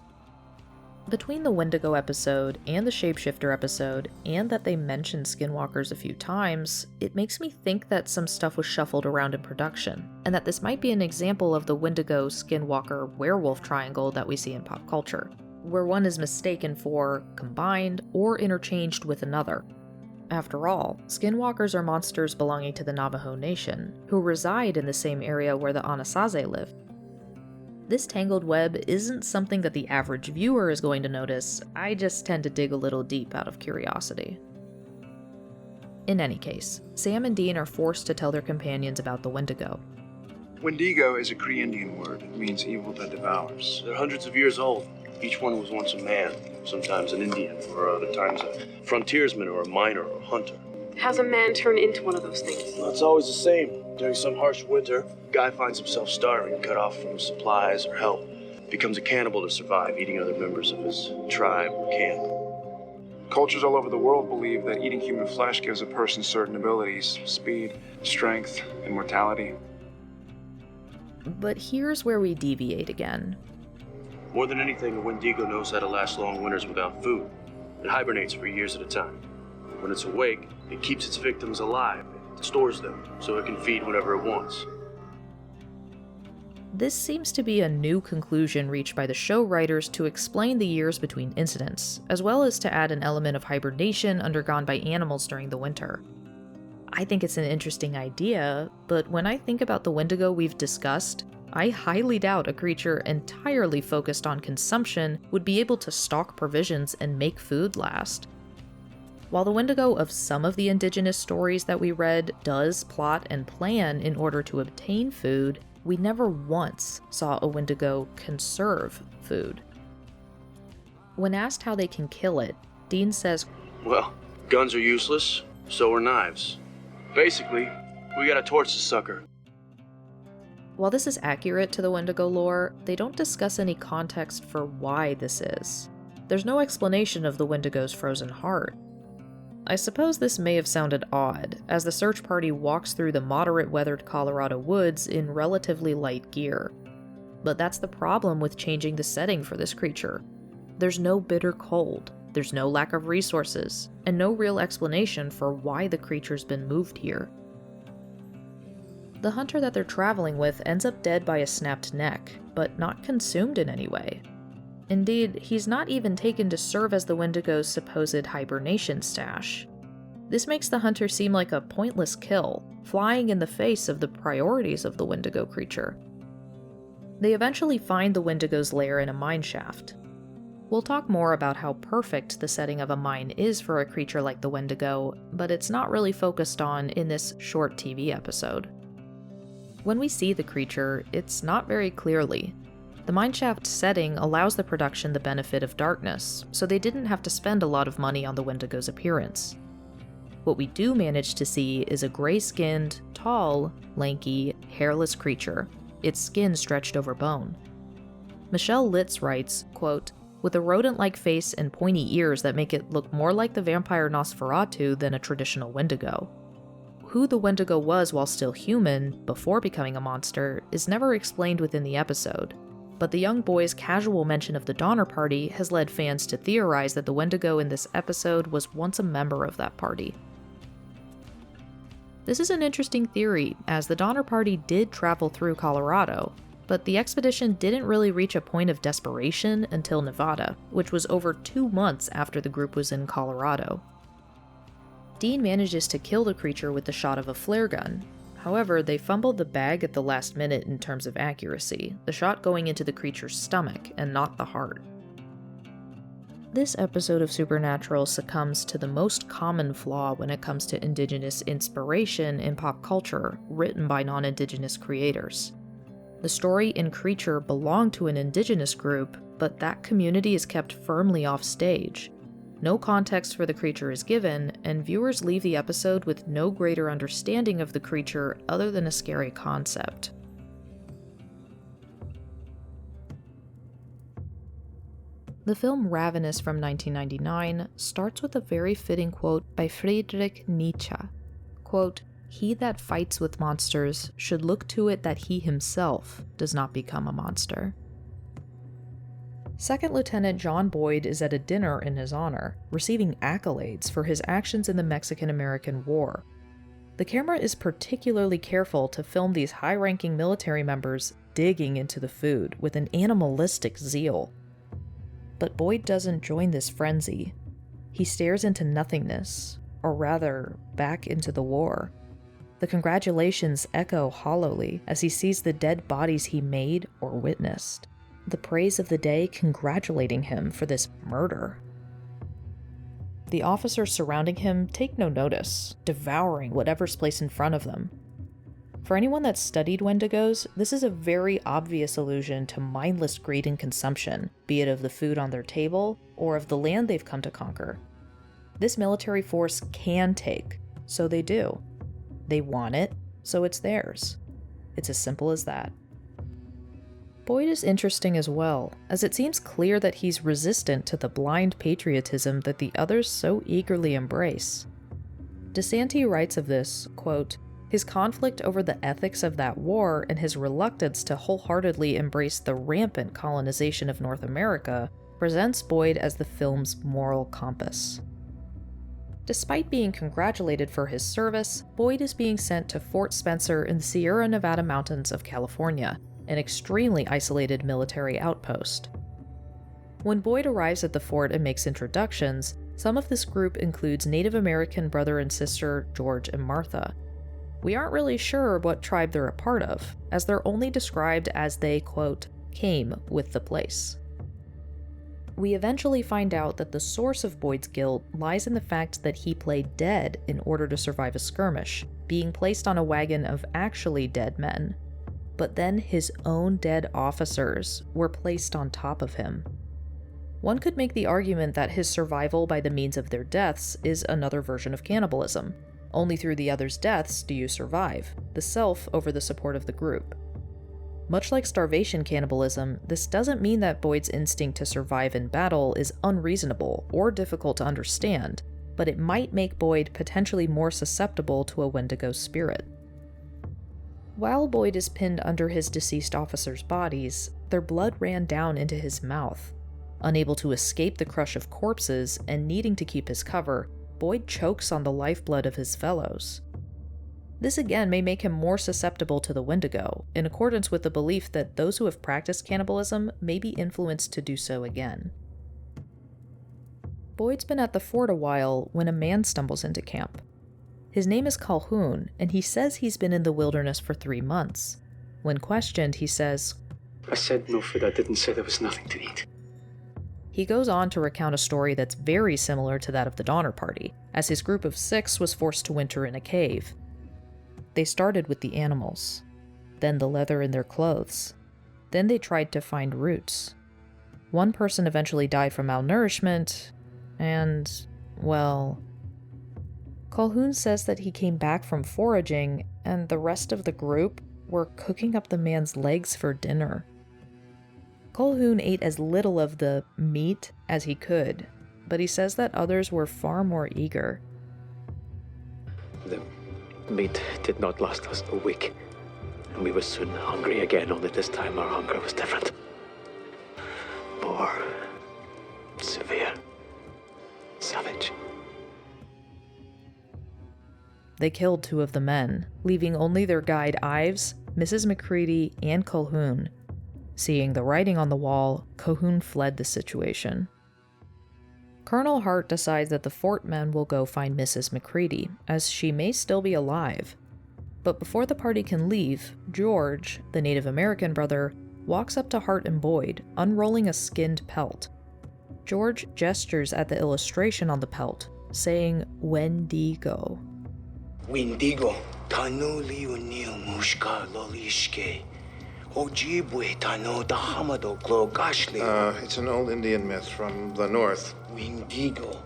S1: Between the Wendigo episode and the Shapeshifter episode, and that they mention skinwalkers a few times, it makes me think that some stuff was shuffled around in production, and that this might be an example of the Wendigo skinwalker werewolf triangle that we see in pop culture, where one is mistaken for, combined, or interchanged with another. After all, skinwalkers are monsters belonging to the Navajo Nation, who reside in the same area where the Anasazi live. This tangled web isn't something that the average viewer is going to notice, I just tend to dig a little deep out of curiosity. In any case, Sam and Dean are forced to tell their companions about the Wendigo.
S3: Windigo is a Cree Indian word. It means evil that devours.
S2: They're hundreds of years old. Each one was once a man, sometimes an Indian, or other times a frontiersman or a miner or a hunter.
S4: How's a man turn into one of those things?
S2: Well, it's always the same. During some harsh winter, guy finds himself starving, cut off from supplies or help. Becomes a cannibal to survive, eating other members of his tribe or camp.
S3: Cultures all over the world believe that eating human flesh gives a person certain abilities, speed, strength, and mortality.
S1: But here's where we deviate again.
S2: More than anything, a Wendigo knows how to last long winters without food. It hibernates for years at a time. When it's awake, it keeps its victims alive. It stores them so it can feed whenever it wants.
S1: This seems to be a new conclusion reached by the show writers to explain the years between incidents, as well as to add an element of hibernation undergone by animals during the winter. I think it's an interesting idea, but when I think about the Wendigo we've discussed, I highly doubt a creature entirely focused on consumption would be able to stock provisions and make food last. While the Wendigo of some of the indigenous stories that we read does plot and plan in order to obtain food, we never once saw a Wendigo conserve food. When asked how they can kill it, Dean says,
S2: Well, guns are useless, so are knives. Basically, we gotta torch the sucker.
S1: While this is accurate to the Wendigo lore, they don't discuss any context for why this is. There's no explanation of the Wendigo's frozen heart. I suppose this may have sounded odd, as the search party walks through the moderate-weathered Colorado woods in relatively light gear. But that's the problem with changing the setting for this creature. There's no bitter cold, there's no lack of resources, and no real explanation for why the creature's been moved here. The hunter that they're traveling with ends up dead by a snapped neck, but not consumed in any way. Indeed, he's not even taken to serve as the Wendigo's supposed hibernation stash. This makes the hunter seem like a pointless kill, flying in the face of the priorities of the Wendigo creature. They eventually find the Wendigo's lair in a mine shaft. We'll talk more about how perfect the setting of a mine is for a creature like the Wendigo, but it's not really focused on in this short TV episode. When we see the creature, it's not very clearly. The mineshaft setting allows the production the benefit of darkness, so they didn't have to spend a lot of money on the Wendigo's appearance. What we do manage to see is a gray-skinned, tall, lanky, hairless creature, its skin stretched over bone. Michelle Litz writes, quote, with a rodent-like face and pointy ears that make it look more like the vampire Nosferatu than a traditional Wendigo. Who the Wendigo was while still human, before becoming a monster, is never explained within the episode, but the young boy's casual mention of the Donner Party has led fans to theorize that the Wendigo in this episode was once a member of that party. This is an interesting theory, as the Donner Party did travel through Colorado, but the expedition didn't really reach a point of desperation until Nevada, which was over 2 months after the group was in Colorado. Dean manages to kill the creature with the shot of a flare gun. However, they fumbled the bag at the last minute in terms of accuracy, the shot going into the creature's stomach and not the heart. This episode of Supernatural succumbs to the most common flaw when it comes to indigenous inspiration in pop culture written by non-indigenous creators. The story and creature belong to an indigenous group, but that community is kept firmly off stage. No context for the creature is given, and viewers leave the episode with no greater understanding of the creature other than a scary concept. The film Ravenous from 1999 starts with a very fitting quote by Friedrich Nietzsche. Quote, "He that fights with monsters should look to it that he himself does not become a monster." Second Lieutenant John Boyd is at a dinner in his honor, receiving accolades for his actions in the Mexican-American War. The camera is particularly careful to film these high-ranking military members digging into the food with an animalistic zeal. But Boyd doesn't join this frenzy. He stares into nothingness, or rather, back into the war. The congratulations echo hollowly as he sees the dead bodies he made or witnessed. The praise of the day congratulating him for this murder. The officers surrounding him take no notice, devouring whatever's placed in front of them. For anyone that's studied Wendigos, this is a very obvious allusion to mindless greed and consumption, be it of the food on their table or of the land they've come to conquer. This military force can take, so they do. They want it, so it's theirs. It's as simple as that. Boyd is interesting as well, as it seems clear that he's resistant to the blind patriotism that the others so eagerly embrace. DeSanti writes of this, quote, "His conflict over the ethics of that war and his reluctance to wholeheartedly embrace the rampant colonization of North America presents Boyd as the film's moral compass." Despite being congratulated for his service, Boyd is being sent to Fort Spencer in the Sierra Nevada mountains of California, an extremely isolated military outpost. When Boyd arrives at the fort and makes introductions, some of this group includes Native American brother and sister George and Martha. We aren't really sure what tribe they're a part of, as they're only described as they, quote, "came with the place." We eventually find out that the source of Boyd's guilt lies in the fact that he played dead in order to survive a skirmish, being placed on a wagon of actually dead men. But then his own dead officers were placed on top of him. One could make the argument that his survival by the means of their deaths is another version of cannibalism. Only through the other's deaths do you survive, the self over the support of the group. Much like starvation cannibalism, this doesn't mean that Boyd's instinct to survive in battle is unreasonable or difficult to understand, but it might make Boyd potentially more susceptible to a Wendigo spirit. While Boyd is pinned under his deceased officers' bodies, their blood ran down into his mouth. Unable to escape the crush of corpses and needing to keep his cover, Boyd chokes on the lifeblood of his fellows. This again may make him more susceptible to the Wendigo, in accordance with the belief that those who have practiced cannibalism may be influenced to do so again. Boyd's been at the fort a while when a man stumbles into camp. His name is Calhoun, and he says he's been in the wilderness for 3 months. When questioned, he says,
S5: "I said no food. I didn't say there was nothing to eat."
S1: He goes on to recount a story that's very similar to that of the Donner Party, as his group of 6 was forced to winter in a cave. They started with the animals, then the leather in their clothes. Then they tried to find roots. One person eventually died from malnourishment, and, well... Calhoun says that he came back from foraging, and the rest of the group were cooking up the man's legs for dinner. Calhoun ate as little of the meat as he could, but he says that others were far more eager.
S5: The meat did not last us a week, and we were soon hungry again, only this time our hunger was different. More severe. Savage.
S1: They killed 2 of the men, leaving only their guide Ives, Mrs. McCready, and Calhoun. Seeing the writing on the wall, Calhoun fled the situation. Colonel Hart decides that the fort men will go find Mrs. McCready, as she may still be alive. But before the party can leave, George, the Native American brother, walks up to Hart and Boyd, unrolling a skinned pelt. George gestures at the illustration on the pelt, saying Wendigo.
S6: Windigo, tanuli unil mushka lolishke. Ojibwe tano dahamado glo gashli.
S7: It's an old Indian myth from the north.
S6: Windigo,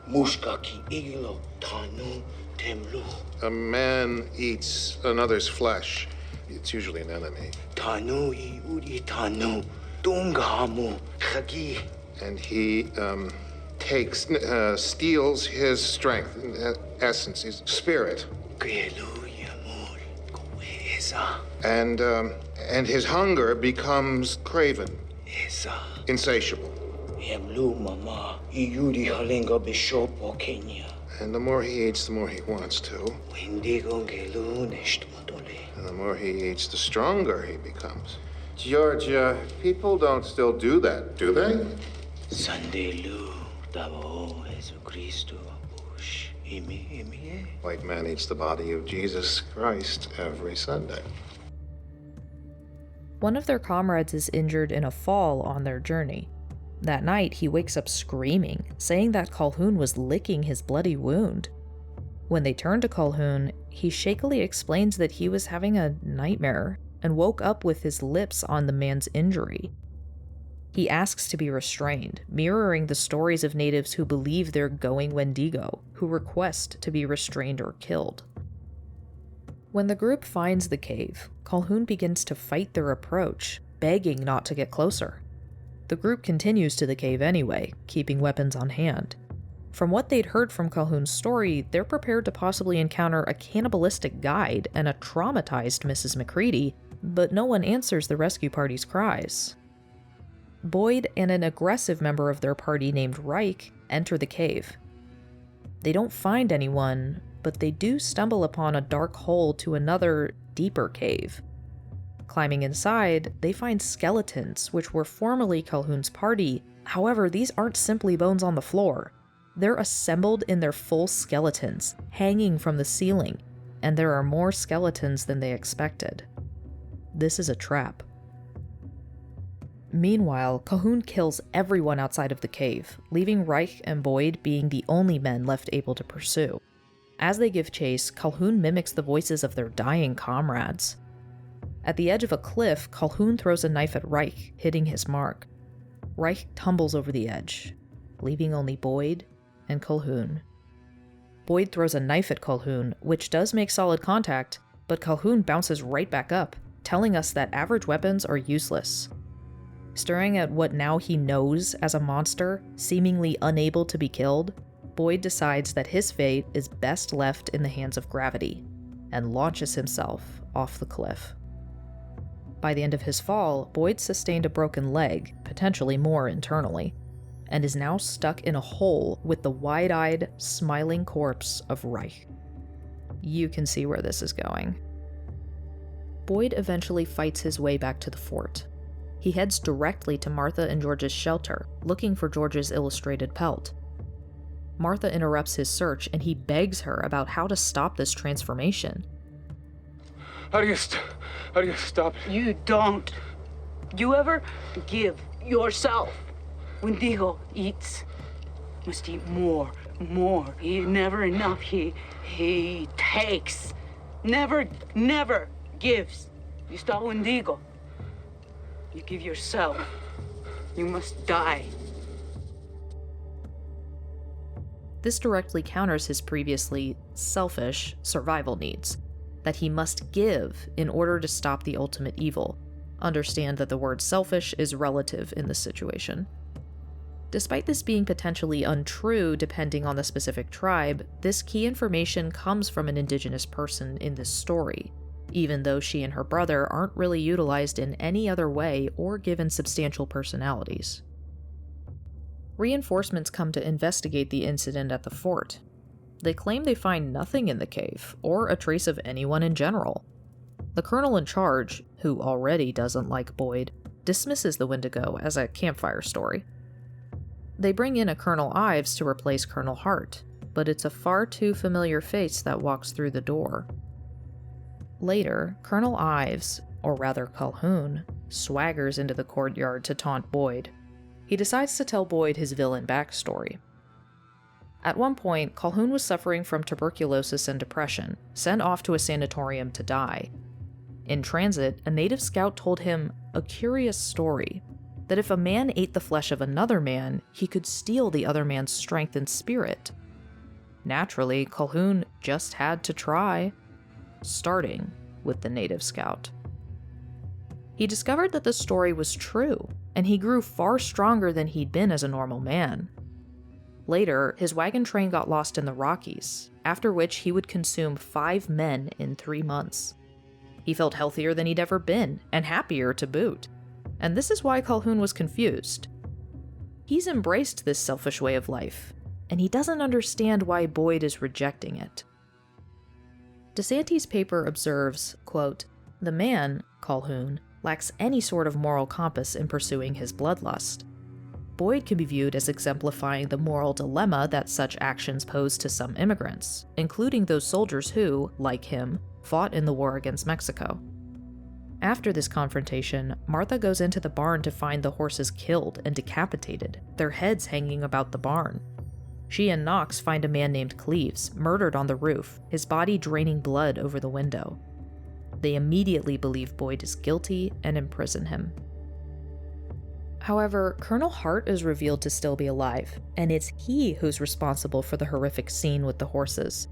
S6: mushkaki iglo tanu temlu.
S7: A man eats another's flesh. It's usually an enemy.
S6: Tanu I uri tanu dungamu khagi.
S7: And he steals his strength, essence, his spirit. And his hunger becomes craven, insatiable. And the more he eats, the more he wants to. And the more he eats, the stronger he becomes. Georgia, people don't still do that, do they? White man eats the body of Jesus Christ every Sunday.
S1: One of their comrades is injured in a fall on their journey. That night, he wakes up screaming, saying that Calhoun was licking his bloody wound. When they turn to Calhoun, he shakily explains that he was having a nightmare and woke up with his lips on the man's injury. He asks to be restrained, mirroring the stories of natives who believe they're going Wendigo, who request to be restrained or killed. When the group finds the cave, Calhoun begins to fight their approach, begging not to get closer. The group continues to the cave anyway, keeping weapons on hand. From what they'd heard from Calhoun's story, they're prepared to possibly encounter a cannibalistic guide and a traumatized Mrs. McCready, but no one answers the rescue party's cries. Boyd and an aggressive member of their party named Reich enter the cave. They don't find anyone, but they do stumble upon a dark hole to another, deeper cave. Climbing inside, they find skeletons, which were formerly Calhoun's party. However, these aren't simply bones on the floor. They're assembled in their full skeletons, hanging from the ceiling, and there are more skeletons than they expected. This is a trap. Meanwhile, Calhoun kills everyone outside of the cave, leaving Reich and Boyd being the only men left able to pursue. As they give chase, Calhoun mimics the voices of their dying comrades. At the edge of a cliff, Calhoun throws a knife at Reich, hitting his mark. Reich tumbles over the edge, leaving only Boyd and Calhoun. Boyd throws a knife at Calhoun, which does make solid contact, but Calhoun bounces right back up, telling us that average weapons are useless. Staring at what now he knows as a monster, seemingly unable to be killed, Boyd decides that his fate is best left in the hands of gravity, and launches himself off the cliff. By the end of his fall, Boyd sustained a broken leg, potentially more internally, and is now stuck in a hole with the wide-eyed, smiling corpse of Reich. You can see where this is going. Boyd eventually fights his way back to the fort. He heads directly to Martha and George's shelter, looking for George's illustrated pelt. Martha interrupts his search, and he begs her about how to stop this transformation.
S3: How do you stop it?
S8: You don't. You ever give yourself? Wendigo eats. Must eat more. He never enough. He takes. Never gives. You stop Wendigo. You give yourself. You must die.
S1: This directly counters his previously selfish survival needs, that he must give in order to stop the ultimate evil. Understand that the word selfish is relative in this situation. Despite this being potentially untrue depending on the specific tribe, this key information comes from an indigenous person in this story, even though she and her brother aren't really utilized in any other way or given substantial personalities. Reinforcements come to investigate the incident at the fort. They claim they find nothing in the cave, or a trace of anyone in general. The colonel in charge, who already doesn't like Boyd, dismisses the Wendigo as a campfire story. They bring in a Colonel Ives to replace Colonel Hart, but it's a far too familiar face that walks through the door. Later, Colonel Ives, or rather Calhoun, swaggers into the courtyard to taunt Boyd. He decides to tell Boyd his villain backstory. At one point, Calhoun was suffering from tuberculosis and depression, sent off to a sanatorium to die. In transit, a native scout told him a curious story, that if a man ate the flesh of another man, he could steal the other man's strength and spirit. Naturally, Colquhoun just had to try, starting with the native scout. He discovered that the story was true, and he grew far stronger than he'd been as a normal man. Later, his wagon train got lost in the Rockies, after which he would consume 5 men in 3 months. He felt healthier than he'd ever been, and happier to boot. And this is why Colquhoun was confused. He's embraced this selfish way of life, and he doesn't understand why Boyd is rejecting it. DeSantis' paper observes, quote, "The man, Colquhoun, lacks any sort of moral compass in pursuing his bloodlust. Boyd can be viewed as exemplifying the moral dilemma that such actions pose to some immigrants, including those soldiers who, like him, fought in the war against Mexico." After this confrontation, Martha goes into the barn to find the horses killed and decapitated, their heads hanging about the barn. She and Knox find a man named Cleves, murdered on the roof, his body draining blood over the window. They immediately believe Boyd is guilty and imprison him. However, Colonel Hart is revealed to still be alive, and it's he who's responsible for the horrific scene with the horses.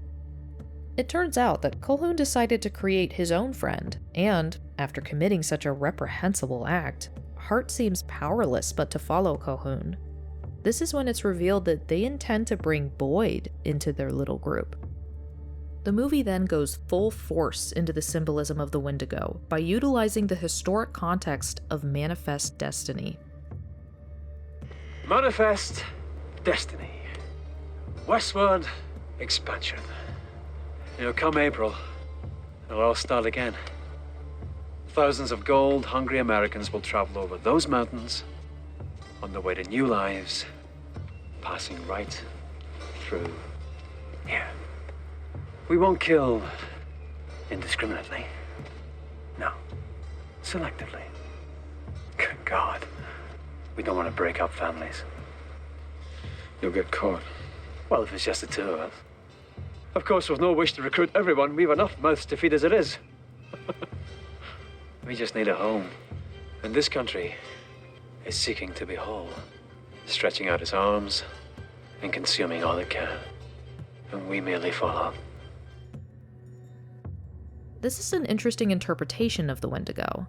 S1: It turns out that Colquhoun decided to create his own friend, and, after committing such a reprehensible act, Hart seems powerless but to follow Colquhoun. This is when it's revealed that they intend to bring Boyd into their little group. The movie then goes full force into the symbolism of the Wendigo by utilizing the historic context of manifest destiny.
S5: Manifest destiny. Westward expansion. Come April, it'll all start again. Thousands of gold-hungry Americans will travel over those mountains on their way to new lives, passing right through here. We won't kill indiscriminately. No, selectively. Good God. We don't want to break up families.
S3: You'll get caught.
S5: Well, if it's just the 2 of us. Of course, with no wish to recruit everyone, we've enough mouths to feed as it is. We just need a home. And this country is seeking to be whole, stretching out its arms and consuming all it can. And we merely follow.
S1: This is an interesting interpretation of the Wendigo.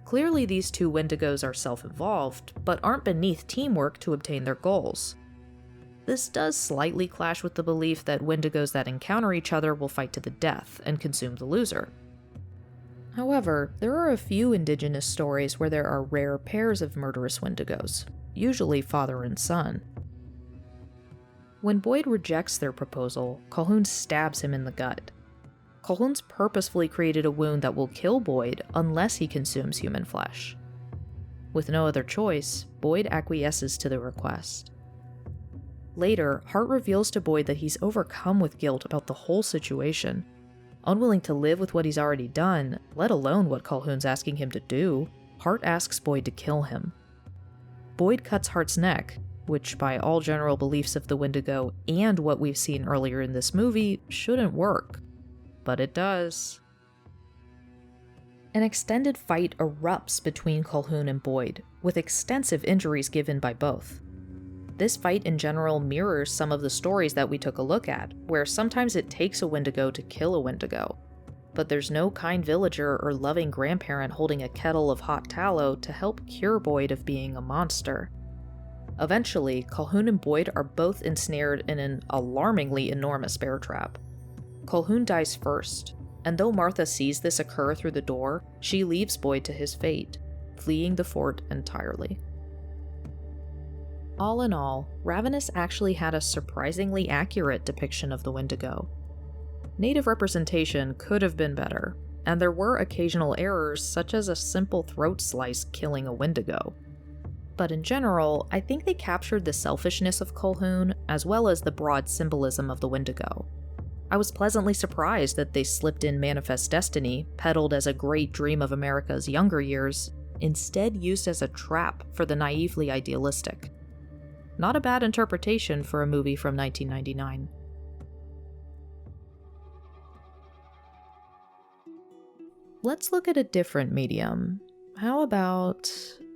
S1: Clearly, these 2 Wendigos are self-involved, but aren't beneath teamwork to obtain their goals. This does slightly clash with the belief that Wendigos that encounter each other will fight to the death and consume the loser. However, there are a few indigenous stories where there are rare pairs of murderous Wendigos, usually father and son. When Boyd rejects their proposal, Colquhoun stabs him in the gut. Colquhoun's purposefully created a wound that will kill Boyd unless he consumes human flesh. With no other choice, Boyd acquiesces to the request. Later, Hart reveals to Boyd that he's overcome with guilt about the whole situation. Unwilling to live with what he's already done, let alone what Colquhoun's asking him to do, Hart asks Boyd to kill him. Boyd cuts Hart's neck, which by all general beliefs of the Wendigo and what we've seen earlier in this movie shouldn't work. But it does. An extended fight erupts between Colquhoun and Boyd, with extensive injuries given by both. This fight in general mirrors some of the stories that we took a look at, where sometimes it takes a Wendigo to kill a Wendigo, but there's no kind villager or loving grandparent holding a kettle of hot tallow to help cure Boyd of being a monster. Eventually, Colquhoun and Boyd are both ensnared in an alarmingly enormous bear trap. Colquhoun dies first, and though Martha sees this occur through the door, she leaves Boyd to his fate, fleeing the fort entirely. All in all, Ravenous actually had a surprisingly accurate depiction of the Wendigo. Native representation could have been better, and there were occasional errors such as a simple throat slice killing a Wendigo. But in general, I think they captured the selfishness of Colquhoun as well as the broad symbolism of the Wendigo. I was pleasantly surprised that they slipped in Manifest Destiny, peddled as a great dream of America's younger years, instead used as a trap for the naively idealistic. Not a bad interpretation for a movie from 1999. Let's look at a different medium. How about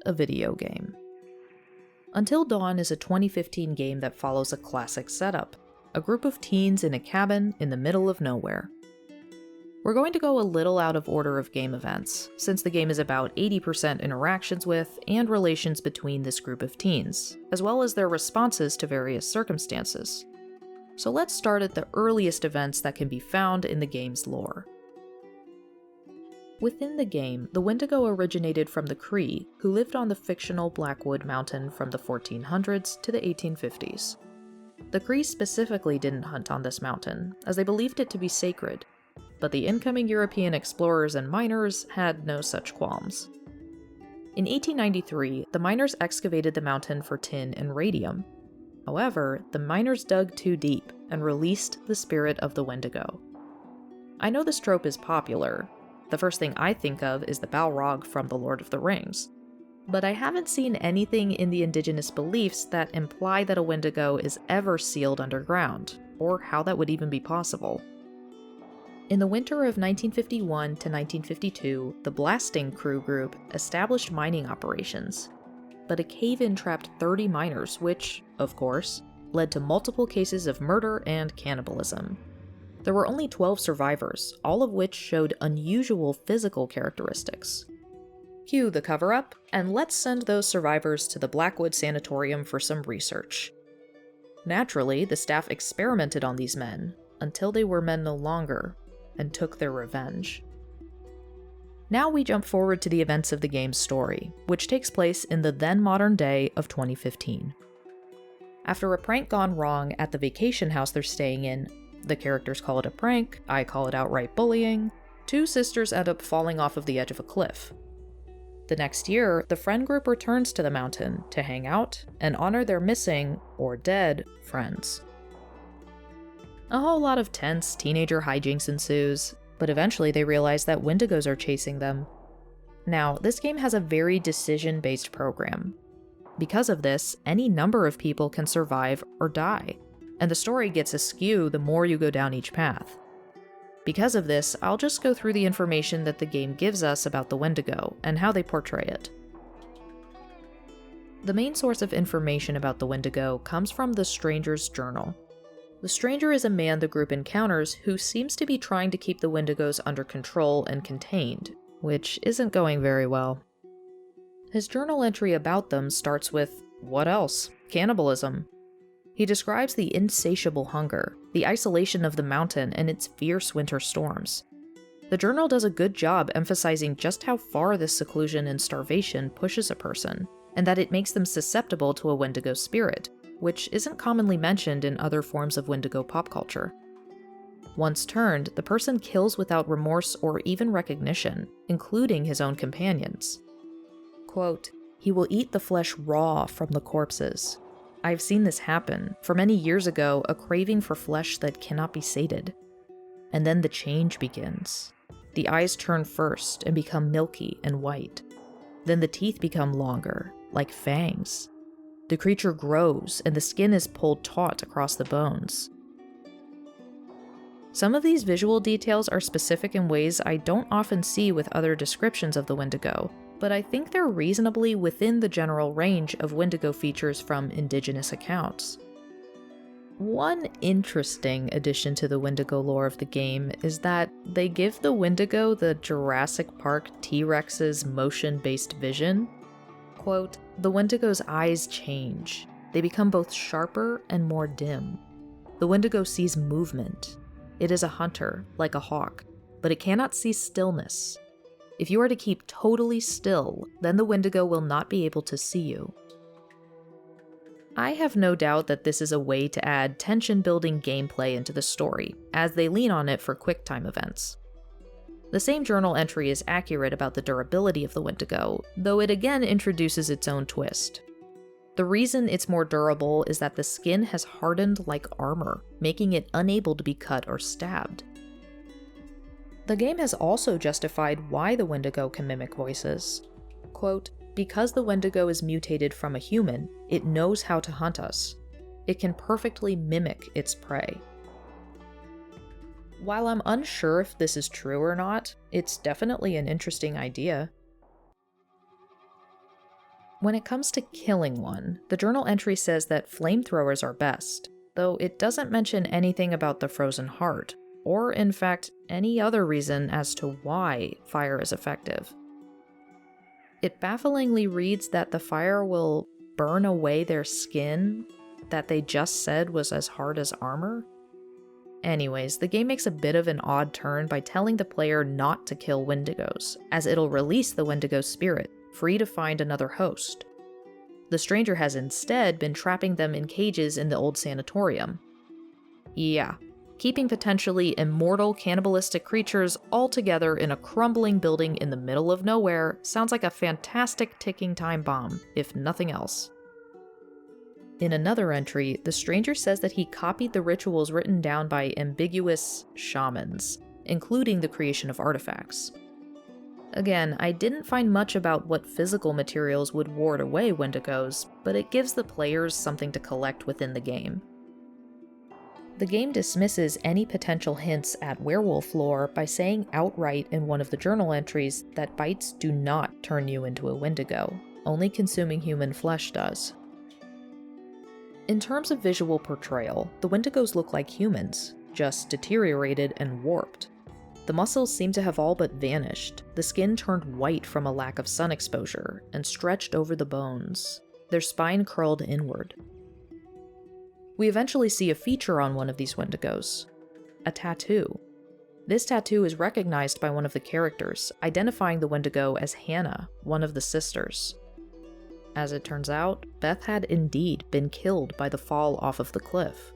S1: a video game? Until Dawn is a 2015 game that follows a classic setup: a group of teens in a cabin in the middle of nowhere. We're going to go a little out of order of game events, since the game is about 80% interactions with and relations between this group of teens, as well as their responses to various circumstances. So let's start at the earliest events that can be found in the game's lore. Within the game, the Wendigo originated from the Cree, who lived on the fictional Blackwood Mountain from the 1400s to the 1850s. The Cree specifically didn't hunt on this mountain, as they believed it to be sacred, but the incoming European explorers and miners had no such qualms. In 1893, the miners excavated the mountain for tin and radium. However, the miners dug too deep and released the spirit of the Wendigo. I know this trope is popular. The first thing I think of is the Balrog from The Lord of the Rings. But I haven't seen anything in the indigenous beliefs that imply that a Wendigo is ever sealed underground, or how that would even be possible. In the winter of 1951 to 1952, the Blasting Crew group established mining operations. But a cave-in trapped 30 miners, which, of course, led to multiple cases of murder and cannibalism. There were only 12 survivors, all of which showed unusual physical characteristics. Cue the cover-up, and let's send those survivors to the Blackwood Sanatorium for some research. Naturally, the staff experimented on these men, until they were men no longer, and took their revenge. Now we jump forward to the events of the game's story, which takes place in the then modern day of 2015. After a prank gone wrong at the vacation house they're staying in, the characters call it a prank, I call it outright bullying, two sisters end up falling off of the edge of a cliff. The next year, the friend group returns to the mountain to hang out and honor their missing, or dead, friends. A whole lot of tense teenager hijinks ensues, but eventually they realize that Wendigos are chasing them. Now, this game has a very decision-based program. Because of this, any number of people can survive or die, and the story gets askew the more you go down each path. Because of this, I'll just go through the information that the game gives us about the Wendigo and how they portray it. The main source of information about the Wendigo comes from the Stranger's Journal. The Stranger is a man the group encounters who seems to be trying to keep the Wendigos under control and contained, which isn't going very well. His journal entry about them starts with, what else? Cannibalism. He describes the insatiable hunger, the isolation of the mountain, and its fierce winter storms. The journal does a good job emphasizing just how far this seclusion and starvation pushes a person, and that it makes them susceptible to a Wendigo spirit, which isn't commonly mentioned in other forms of Wendigo pop culture. Once turned, the person kills without remorse or even recognition, including his own companions. Quote, "He will eat the flesh raw from the corpses. I've seen this happen, for many years ago, a craving for flesh that cannot be sated. And then the change begins. The eyes turn first and become milky and white. Then the teeth become longer, like fangs. The creature grows, and the skin is pulled taut across the bones." Some of these visual details are specific in ways I don't often see with other descriptions of the Wendigo, but I think they're reasonably within the general range of Wendigo features from indigenous accounts. One interesting addition to the Wendigo lore of the game is that they give the Wendigo the Jurassic Park T-Rex's motion-based vision. Quote, "The Wendigo's eyes change. They become both sharper and more dim. The Wendigo sees movement. It is a hunter, like a hawk, but it cannot see stillness. If you are to keep totally still, then the Wendigo will not be able to see you." I have no doubt that this is a way to add tension-building gameplay into the story, as they lean on it for quick-time events. The same journal entry is accurate about the durability of the Wendigo, though it again introduces its own twist. The reason it's more durable is that the skin has hardened like armor, making it unable to be cut or stabbed. The game has also justified why the Wendigo can mimic voices. Quote, "Because the Wendigo is mutated from a human, it knows how to hunt us. It can perfectly mimic its prey." while I'm unsure if this is true or not, it's definitely an interesting idea. When it comes to killing one, the journal entry says that flamethrowers are best, though it doesn't mention anything about the frozen heart, or in fact, any other reason as to why fire is effective. It bafflingly reads that the fire will burn away their skin that they just said was as hard as armor. Anyways, the game makes a bit of an odd turn by telling the player not to kill Wendigos, as it'll release the Wendigo spirit, free to find another host. The stranger has instead been trapping them in cages in the old sanatorium. Yeah, keeping potentially immortal cannibalistic creatures all together in a crumbling building in the middle of nowhere sounds like a fantastic ticking time bomb, if nothing else. In another entry, the stranger says that he copied the rituals written down by ambiguous shamans, including the creation of artifacts. Again, I didn't find much about what physical materials would ward away Wendigos, but it gives the players something to collect within the game. The game dismisses any potential hints at werewolf lore by saying outright in one of the journal entries that bites do not turn you into a Wendigo, only consuming human flesh does. In terms of visual portrayal, the Wendigos look like humans, just deteriorated and warped. The muscles seem to have all but vanished, the skin turned white from a lack of sun exposure, and stretched over the bones, their spine curled inward. We eventually see a feature on one of these Wendigos, a tattoo. This tattoo is recognized by one of the characters, identifying the Wendigo as Hannah, one of the sisters. As it turns out, Beth had indeed been killed by the fall off of the cliff.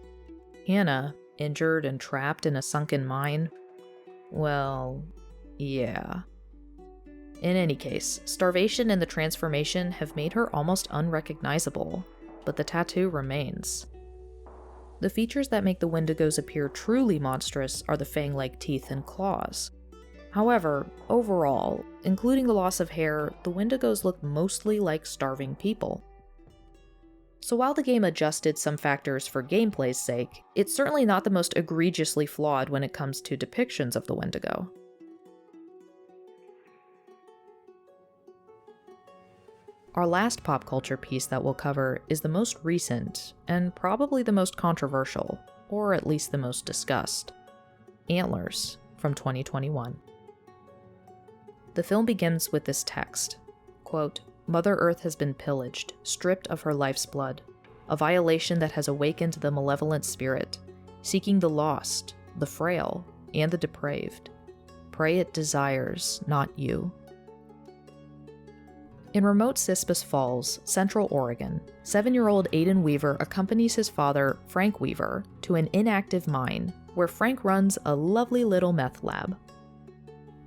S1: Hannah, injured and trapped in a sunken mine, well, yeah. In any case, starvation and the transformation have made her almost unrecognizable, but the tattoo remains. The features that make the Wendigos appear truly monstrous are the fang-like teeth and claws. However, overall, including the loss of hair, the Wendigos look mostly like starving people. So while the game adjusted some factors for gameplay's sake, it's certainly not the most egregiously flawed when it comes to depictions of the Wendigo. Our last pop culture piece that we'll cover is the most recent, and probably the most controversial, or at least the most discussed. Antlers, from 2021. The film begins with this text, quote, "Mother Earth has been pillaged, stripped of her life's blood, a violation that has awakened the malevolent spirit, seeking the lost, the frail, and the depraved. Prey it desires, not you." In remote Cispus Falls, Central Oregon, 7-year-old Aiden Weaver accompanies his father, Frank Weaver, to an inactive mine, where Frank runs a lovely little meth lab.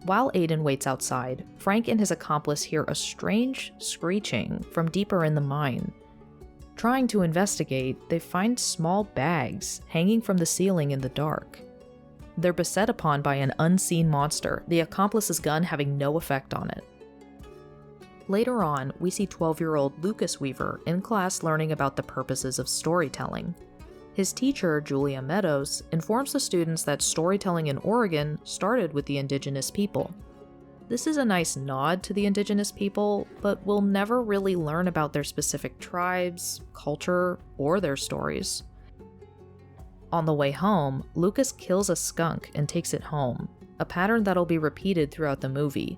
S1: While Aiden waits outside, Frank and his accomplice hear a strange screeching from deeper in the mine. Trying to investigate, they find small bags hanging from the ceiling in the dark. They're beset upon by an unseen monster, the accomplice's gun having no effect on it. Later on, we see 12-year-old Lucas Weaver in class learning about the purposes of storytelling. His teacher, Julia Meadows, informs the students that storytelling in Oregon started with the indigenous people. This is a nice nod to the indigenous people, but we'll never really learn about their specific tribes, culture, or their stories. On the way home, Lucas kills a skunk and takes it home, a pattern that'll be repeated throughout the movie.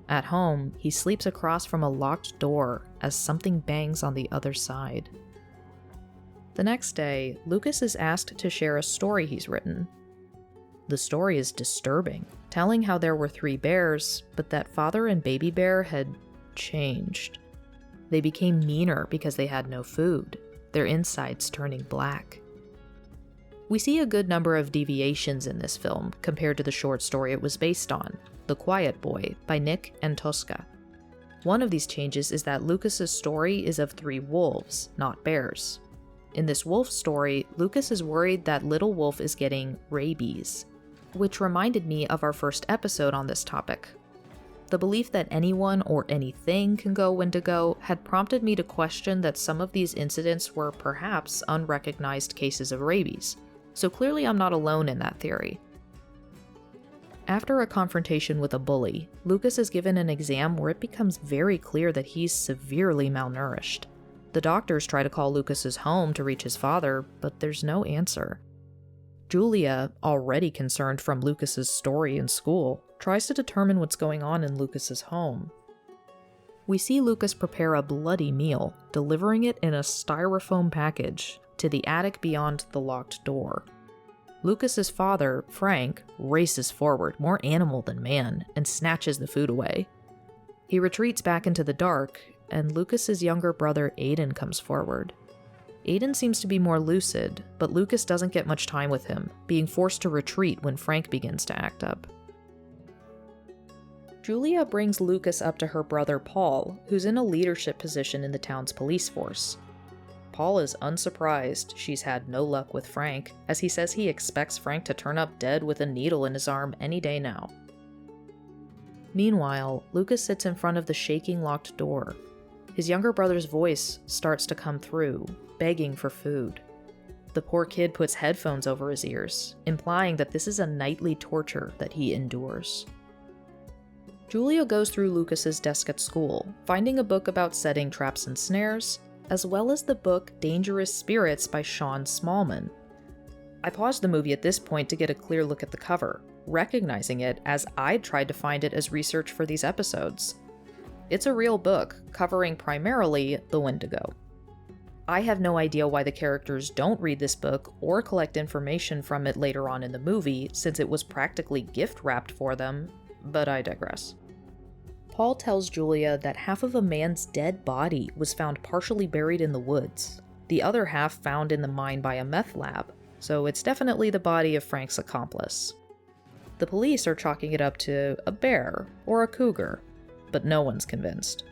S1: At home, he sleeps across from a locked door as something bangs on the other side. The next day, Lucas is asked to share a story he's written. The story is disturbing, telling how there were 3 bears, but that father and baby bear had changed. They became meaner because they had no food, their insides turning black. We see a good number of deviations in this film compared to the short story it was based on, The Quiet Boy by Nick Antosca. One of these changes is that Lucas's story is of 3 wolves, not bears. In this wolf story, Lucas is worried that little wolf is getting rabies, which reminded me of our first episode on this topic. The belief that anyone or anything can go Wendigo had prompted me to question that some of these incidents were perhaps unrecognized cases of rabies, so clearly I'm not alone in that theory. After a confrontation with a bully, Lucas is given an exam where it becomes very clear that he's severely malnourished. The doctors try to call Lucas's home to reach his father, but there's no answer. Julia, already concerned from Lucas's story in school, tries to determine what's going on in Lucas's home. We see Lucas prepare a bloody meal, delivering it in a styrofoam package to the attic beyond the locked door. Lucas's father, Frank, races forward, more animal than man, and snatches the food away. He retreats back into the dark, and Lucas's younger brother Aiden comes forward. Aiden seems to be more lucid, but Lucas doesn't get much time with him, being forced to retreat when Frank begins to act up. Julia brings Lucas up to her brother Paul, who's in a leadership position in the town's police force. Paul is unsurprised she's had no luck with Frank, as he says he expects Frank to turn up dead with a needle in his arm any day now. Meanwhile, Lucas sits in front of the shaking locked door. His younger brother's voice starts to come through, begging for food. The poor kid puts headphones over his ears, implying that this is a nightly torture that he endures. Julia goes through Lucas's desk at school, finding a book about setting traps and snares, as well as the book Dangerous Spirits by Sean Smallman. I paused the movie at this point to get a clear look at the cover, recognizing it as I'd tried to find it as research for these episodes. It's a real book, covering primarily the Wendigo. I have no idea why the characters don't read this book or collect information from it later on in the movie, since it was practically gift-wrapped for them, but I digress. Paul tells Julia that half of a man's dead body was found partially buried in the woods, the other half found in the mine by a meth lab, so it's definitely the body of Frank's accomplice. The police are chalking it up to a bear or a cougar, but no one's convinced.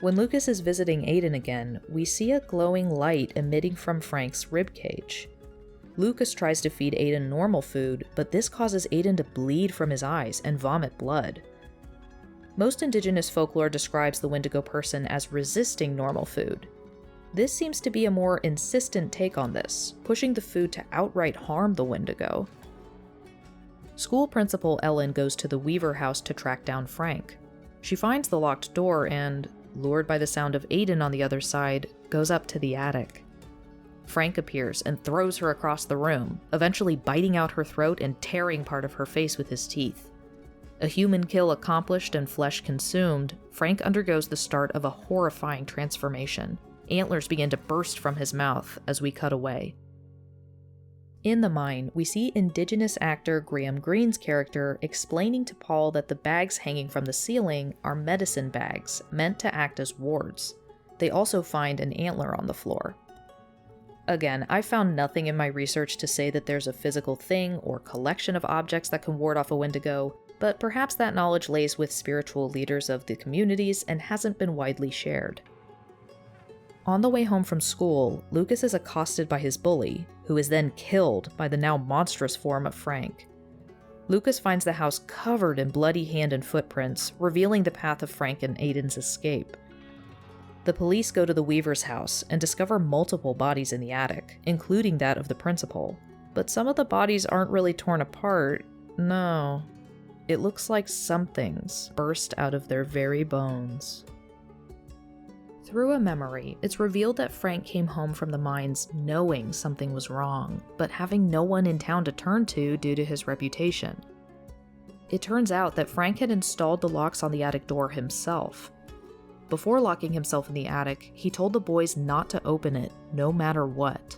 S1: When Lucas is visiting Aiden again, we see a glowing light emitting from Frank's ribcage. Lucas tries to feed Aiden normal food, but this causes Aiden to bleed from his eyes and vomit blood. Most indigenous folklore describes the Wendigo person as resisting normal food. This seems to be a more insistent take on this, pushing the food to outright harm the Wendigo. School principal Ellen goes to the Weaver house to track down Frank. She finds the locked door and, lured by the sound of Aiden on the other side, goes up to the attic. Frank appears and throws her across the room, eventually biting out her throat and tearing part of her face with his teeth. A human kill accomplished and flesh consumed, Frank undergoes the start of a horrifying transformation. Antlers begin to burst from his mouth as we cut away. In the mine, we see Indigenous actor Graham Greene's character explaining to Paul that the bags hanging from the ceiling are medicine bags meant to act as wards. They also find an antler on the floor. Again, I found nothing in my research to say that there's a physical thing or collection of objects that can ward off a Wendigo, but perhaps that knowledge lays with spiritual leaders of the communities and hasn't been widely shared. On the way home from school, Lucas is accosted by his bully, who is then killed by the now monstrous form of Frank. Lucas finds the house covered in bloody hand and footprints, revealing the path of Frank and Aiden's escape. The police go to the Weaver's house and discover multiple bodies in the attic, including that of the principal. But some of the bodies aren't really torn apart. No. It looks like something's burst out of their very bones. Through a memory, it's revealed that Frank came home from the mines knowing something was wrong, but having no one in town to turn to due to his reputation. It turns out that Frank had installed the locks on the attic door himself. Before locking himself in the attic, he told the boys not to open it, no matter what.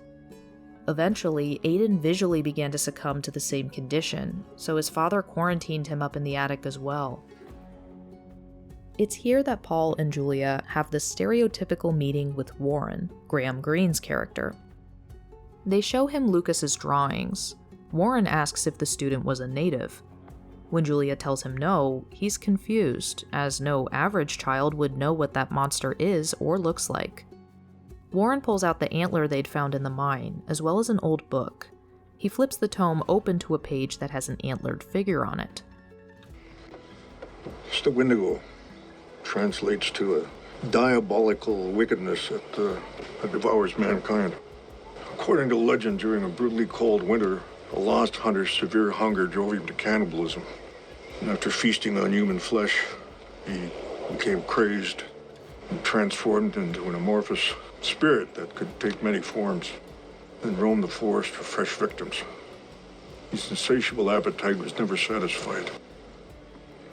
S1: Eventually, Aiden visually began to succumb to the same condition, so his father quarantined him up in the attic as well. It's here that Paul and Julia have the stereotypical meeting with Warren, Graham Greene's character. They show him Lucas's drawings. Warren asks if the student was a native. When Julia tells him no, he's confused, as no average child would know what that monster is or looks like. Warren pulls out the antler they'd found in the mine, as well as an old book. He flips the tome open to a page that has an antlered figure on it.
S9: It's the Windigo. Translates to a diabolical wickedness that devours mankind. According to legend, during a brutally cold winter, A lost hunter's severe hunger drove him to cannibalism. And after feasting on human flesh, he became crazed and transformed into an amorphous spirit that could take many forms and roam the forest for fresh victims. His insatiable appetite was never satisfied.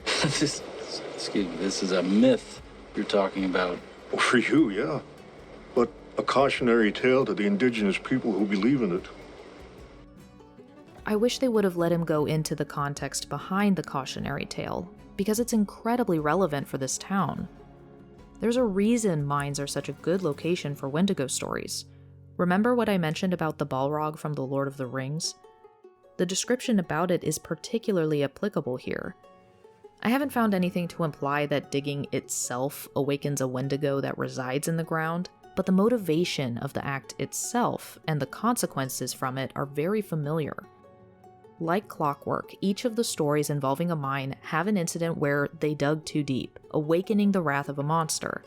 S10: Excuse me, this is a myth you're talking about.
S9: Well, for you, yeah. But a cautionary tale to the indigenous people who believe in it.
S1: I wish they would have let him go into the context behind the cautionary tale, because it's incredibly relevant for this town. There's a reason mines are such a good location for Wendigo stories. Remember what I mentioned about the Balrog from The Lord of the Rings? The description about it is particularly applicable here. I haven't found anything to imply that digging itself awakens a Wendigo that resides in the ground, but the motivation of the act itself and the consequences from it are very familiar. Like clockwork, each of the stories involving a mine have an incident where they dug too deep, awakening the wrath of a monster.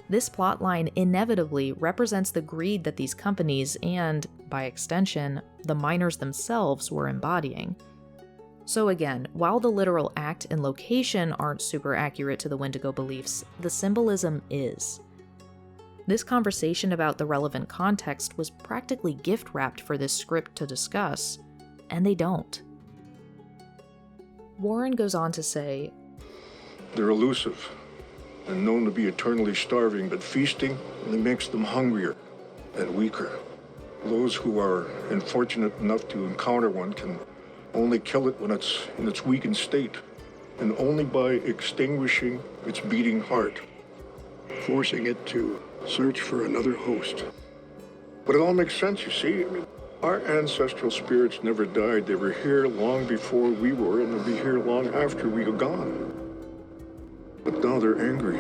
S1: This plotline inevitably represents the greed that these companies and, by extension, the miners themselves were embodying. So again, while the literal act and location aren't super accurate to the Wendigo beliefs, the symbolism is. This conversation about the relevant context was practically gift-wrapped for this script to discuss, and they don't. Warren goes on to say,
S9: They're elusive and known to be eternally starving, but feasting only makes them hungrier and weaker. Those who are unfortunate enough to encounter one can only kill it when it's in its weakened state, and only by extinguishing its beating heart, forcing it to search for another host. But it all makes sense, you see. I mean, our ancestral spirits never died. They were here long before we were, and they'll be here long after we are gone. But now they're angry.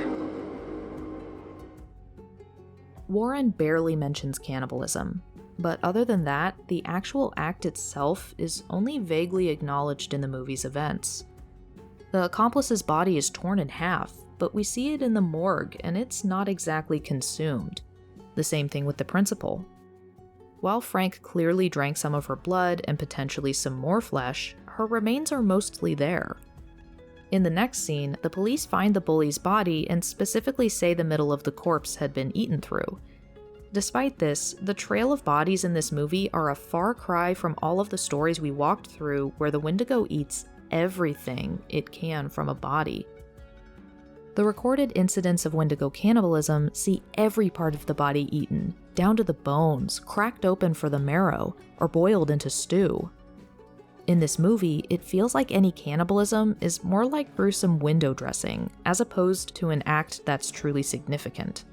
S1: Warren barely mentions cannibalism, but other than that, the actual act itself is only vaguely acknowledged in the movie's events. The accomplice's body is torn in half, but we see it in the morgue, and it's not exactly consumed. The same thing with the principal. While Frank clearly drank some of her blood and potentially some more flesh, her remains are mostly there. In the next scene, the police find the bully's body and specifically say the middle of the corpse had been eaten through. Despite this, the trail of bodies in this movie are a far cry from all of the stories we walked through where the Wendigo eats everything it can from a body. The recorded incidents of Wendigo cannibalism see every part of the body eaten, down to the bones, cracked open for the marrow, or boiled into stew. In this movie, it feels like any cannibalism is more like gruesome window dressing, as opposed to an act that's truly significant.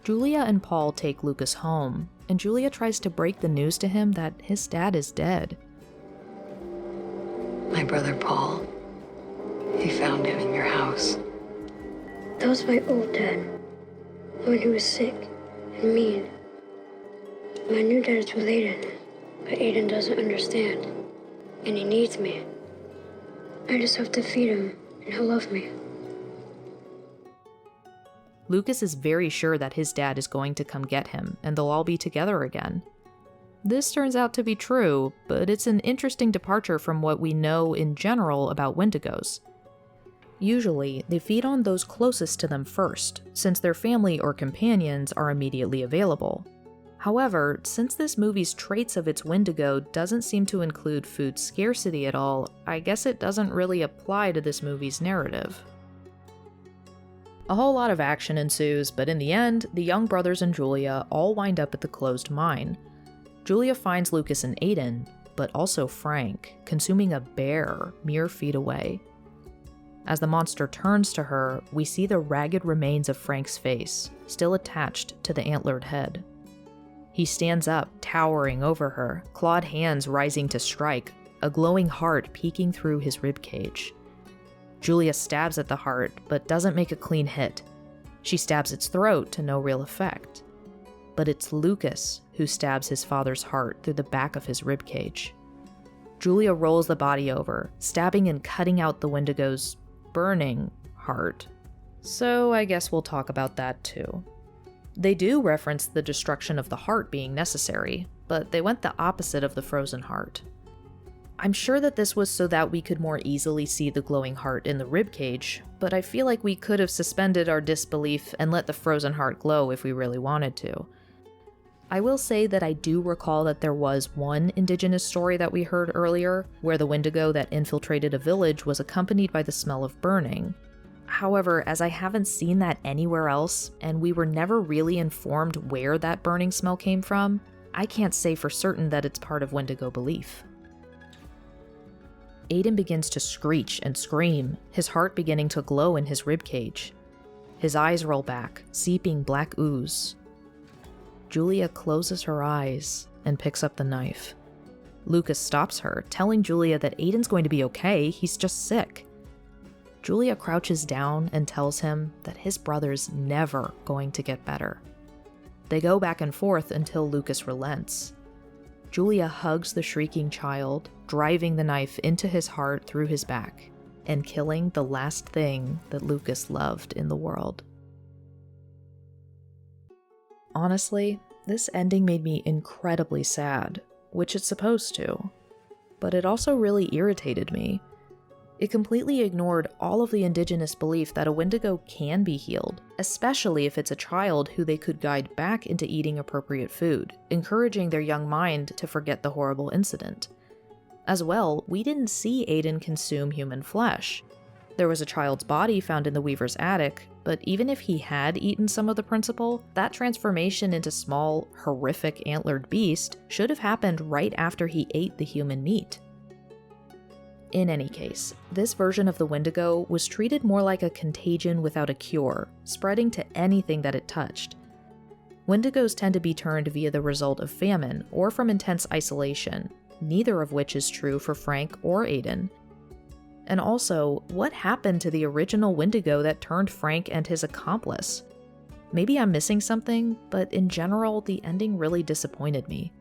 S1: Julia and Paul take Lucas home, and Julia tries to break the news to him that his dad is dead.
S11: My brother Paul, he found him in your house.
S12: That was my old dad, when he was sick and mean. My new dad is related, but Aiden doesn't understand, and he needs me. I just have to feed him, and he'll love me.
S1: Lucas is very sure that his dad is going to come get him, and they'll all be together again. This turns out to be true, but it's an interesting departure from what we know in general about Wendigos. Usually, they feed on those closest to them first, since their family or companions are immediately available. However, since this movie's traits of its Wendigo doesn't seem to include food scarcity at all, I guess it doesn't really apply to this movie's narrative. A whole lot of action ensues, but in the end, the young brothers and Julia all wind up at the closed mine. Julia finds Lucas and Aiden, but also Frank, consuming a bear mere feet away. As the monster turns to her, we see the ragged remains of Frank's face, still attached to the antlered head. He stands up, towering over her, clawed hands rising to strike, a glowing heart peeking through his ribcage. Julia stabs at the heart, but doesn't make a clean hit. She stabs its throat to no real effect. But it's Lucas who stabs his father's heart through the back of his ribcage. Julia rolls the body over, stabbing and cutting out the Wendigo's burning heart. So I guess we'll talk about that too. They do reference the destruction of the heart being necessary, but they went the opposite of the frozen heart. I'm sure that this was so that we could more easily see the glowing heart in the ribcage, but I feel like we could have suspended our disbelief and let the frozen heart glow if we really wanted to. I will say that I do recall that there was one indigenous story that we heard earlier, where the Wendigo that infiltrated a village was accompanied by the smell of burning. However, as I haven't seen that anywhere else, and we were never really informed where that burning smell came from, I can't say for certain that it's part of Wendigo belief. Aiden begins to screech and scream, his heart beginning to glow in his ribcage. His eyes roll back, seeping black ooze. Julia closes her eyes and picks up the knife. Lucas stops her, telling Julia that Aiden's going to be okay, he's just sick. Julia crouches down and tells him that his brother's never going to get better. They go back and forth until Lucas relents. Julia hugs the shrieking child, driving the knife into his heart through his back, and killing the last thing that Lucas loved in the world. Honestly, this ending made me incredibly sad, which it's supposed to, but it also really irritated me. It completely ignored all of the indigenous belief that a Wendigo can be healed, especially if it's a child who they could guide back into eating appropriate food, encouraging their young mind to forget the horrible incident. As well, we didn't see Aiden consume human flesh. There was a child's body found in the Weaver's attic, but even if he had eaten some of the principal, that transformation into small, horrific antlered beast should have happened right after he ate the human meat. In any case, this version of the Wendigo was treated more like a contagion without a cure, spreading to anything that it touched. Wendigos tend to be turned via the result of famine or from intense isolation, neither of which is true for Frank or Aiden. And also, what happened to the original Wendigo that turned Frank and his accomplice? Maybe I'm missing something, but in general, the ending really disappointed me.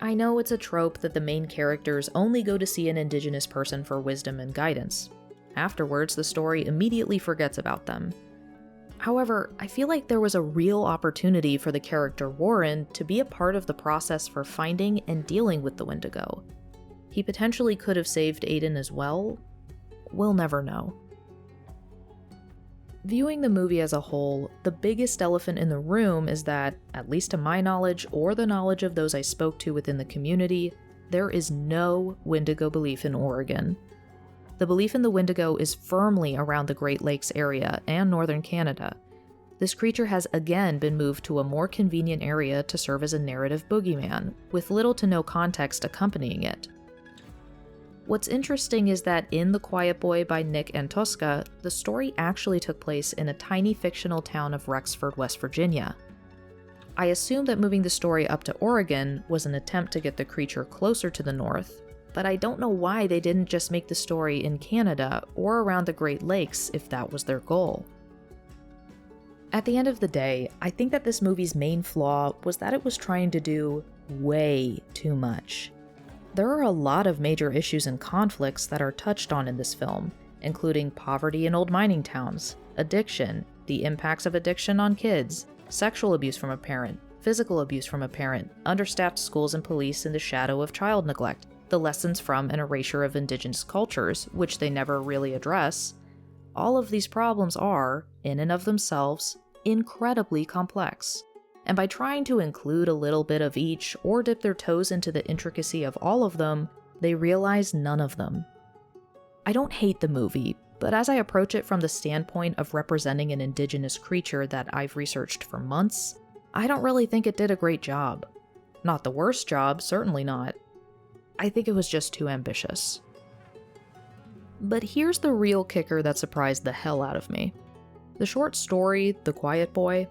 S1: I know it's a trope that the main characters only go to see an indigenous person for wisdom and guidance. Afterwards, the story immediately forgets about them. However, I feel like there was a real opportunity for the character Warren to be a part of the process for finding and dealing with the Wendigo. He potentially could have saved Aiden as well. We'll never know. Viewing the movie as a whole, the biggest elephant in the room is that, at least to my knowledge or the knowledge of those I spoke to within the community, there is no Wendigo belief in Oregon. The belief in the Wendigo is firmly around the Great Lakes area and northern Canada. This creature has again been moved to a more convenient area to serve as a narrative boogeyman, with little to no context accompanying it. What's interesting is that in The Quiet Boy by Nick Antosca, the story actually took place in a tiny fictional town of Rexford, West Virginia. I assume that moving the story up to Oregon was an attempt to get the creature closer to the north, but I don't know why they didn't just make the story in Canada or around the Great Lakes if that was their goal. At the end of the day, I think that this movie's main flaw was that it was trying to do way too much. There are a lot of major issues and conflicts that are touched on in this film, including poverty in old mining towns, addiction, the impacts of addiction on kids, sexual abuse from a parent, physical abuse from a parent, understaffed schools and police in the shadow of child neglect, the lessons from an erasure of indigenous cultures, which they never really address. All of these problems are, in and of themselves, incredibly complex. And by trying to include a little bit of each or dip their toes into the intricacy of all of them, they realize none of them. I don't hate the movie, but as I approach it from the standpoint of representing an indigenous creature that I've researched for months, I don't really think it did a great job. Not the worst job, certainly not. I think it was just too ambitious. But here's the real kicker that surprised the hell out of me. The short story, The Quiet Boy,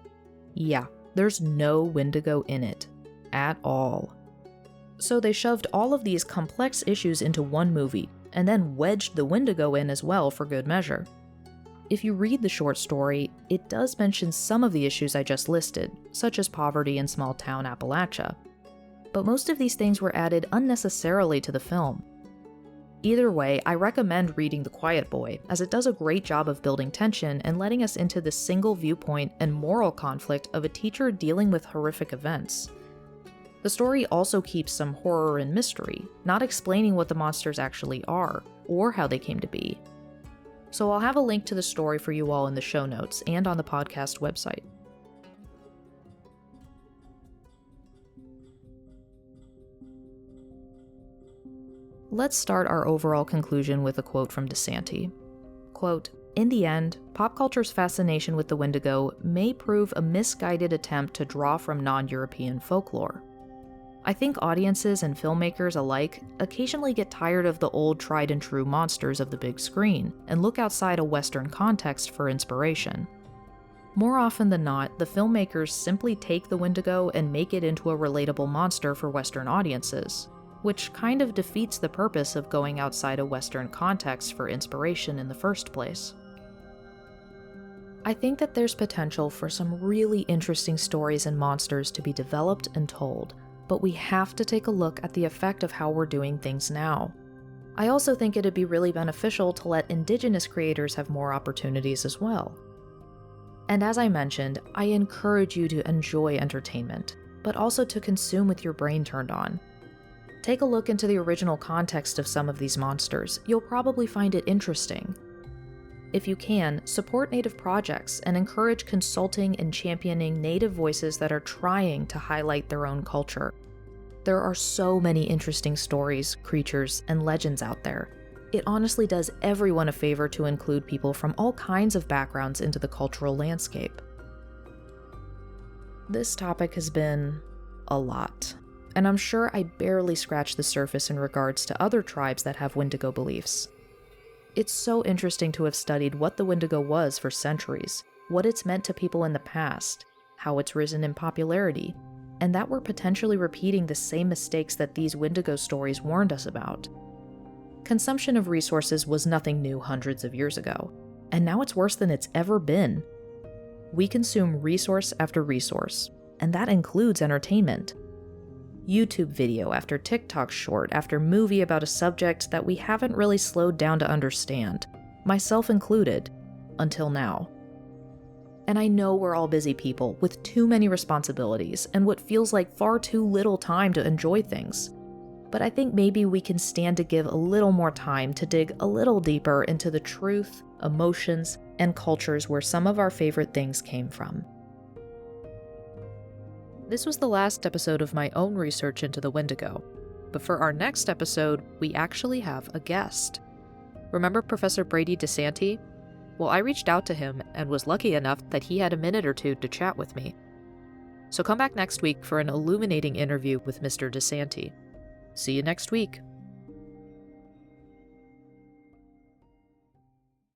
S1: yeah. There's no Wendigo in it. At all. So they shoved all of these complex issues into one movie, and then wedged the Wendigo in as well for good measure. If you read the short story, it does mention some of the issues I just listed, such as poverty in small-town Appalachia. But most of these things were added unnecessarily to the film. Either way, I recommend reading The Quiet Boy, as it does a great job of building tension and letting us into the single viewpoint and moral conflict of a teacher dealing with horrific events. The story also keeps some horror and mystery, not explaining what the monsters actually are, or how they came to be. So I'll have a link to the story for you all in the show notes and on the podcast website. Let's start our overall conclusion with a quote from DeSanti. Quote, "In the end, pop culture's fascination with the Wendigo may prove a misguided attempt to draw from non-European folklore. I think audiences and filmmakers alike occasionally get tired of the old tried-and-true monsters of the big screen and look outside a Western context for inspiration. More often than not, the filmmakers simply take the Wendigo and make it into a relatable monster for Western audiences, which kind of defeats the purpose of going outside a Western context for inspiration in the first place. I think that there's potential for some really interesting stories and monsters to be developed and told, but we have to take a look at the effect of how we're doing things now. I also think it'd be really beneficial to let Indigenous creators have more opportunities as well. And as I mentioned, I encourage you to enjoy entertainment, but also to consume with your brain turned on. Take a look into the original context of some of these monsters. You'll probably find it interesting. If you can, support Native projects and encourage consulting and championing Native voices that are trying to highlight their own culture. There are so many interesting stories, creatures, and legends out there. It honestly does everyone a favor to include people from all kinds of backgrounds into the cultural landscape. This topic has been a lot, and I'm sure I barely scratched the surface in regards to other tribes that have Wendigo beliefs. It's so interesting to have studied what the Wendigo was for centuries, what it's meant to people in the past, how it's risen in popularity, and that we're potentially repeating the same mistakes that these Wendigo stories warned us about. Consumption of resources was nothing new hundreds of years ago, and now it's worse than it's ever been. We consume resource after resource, and that includes entertainment. YouTube video after TikTok short after movie about a subject that we haven't really slowed down to understand, myself included, until now. And I know we're all busy people with too many responsibilities and what feels like far too little time to enjoy things. But I think maybe we can stand to give a little more time to dig a little deeper into the truth, emotions, and cultures where some of our favorite things came from. This was the last episode of my own research into the Wendigo, but for our next episode, we actually have a guest. Remember Professor Brady DeSanti? Well, I reached out to him and was lucky enough that he had a minute or two to chat with me. So come back next week for an illuminating interview with Mr. DeSanti. See you next week.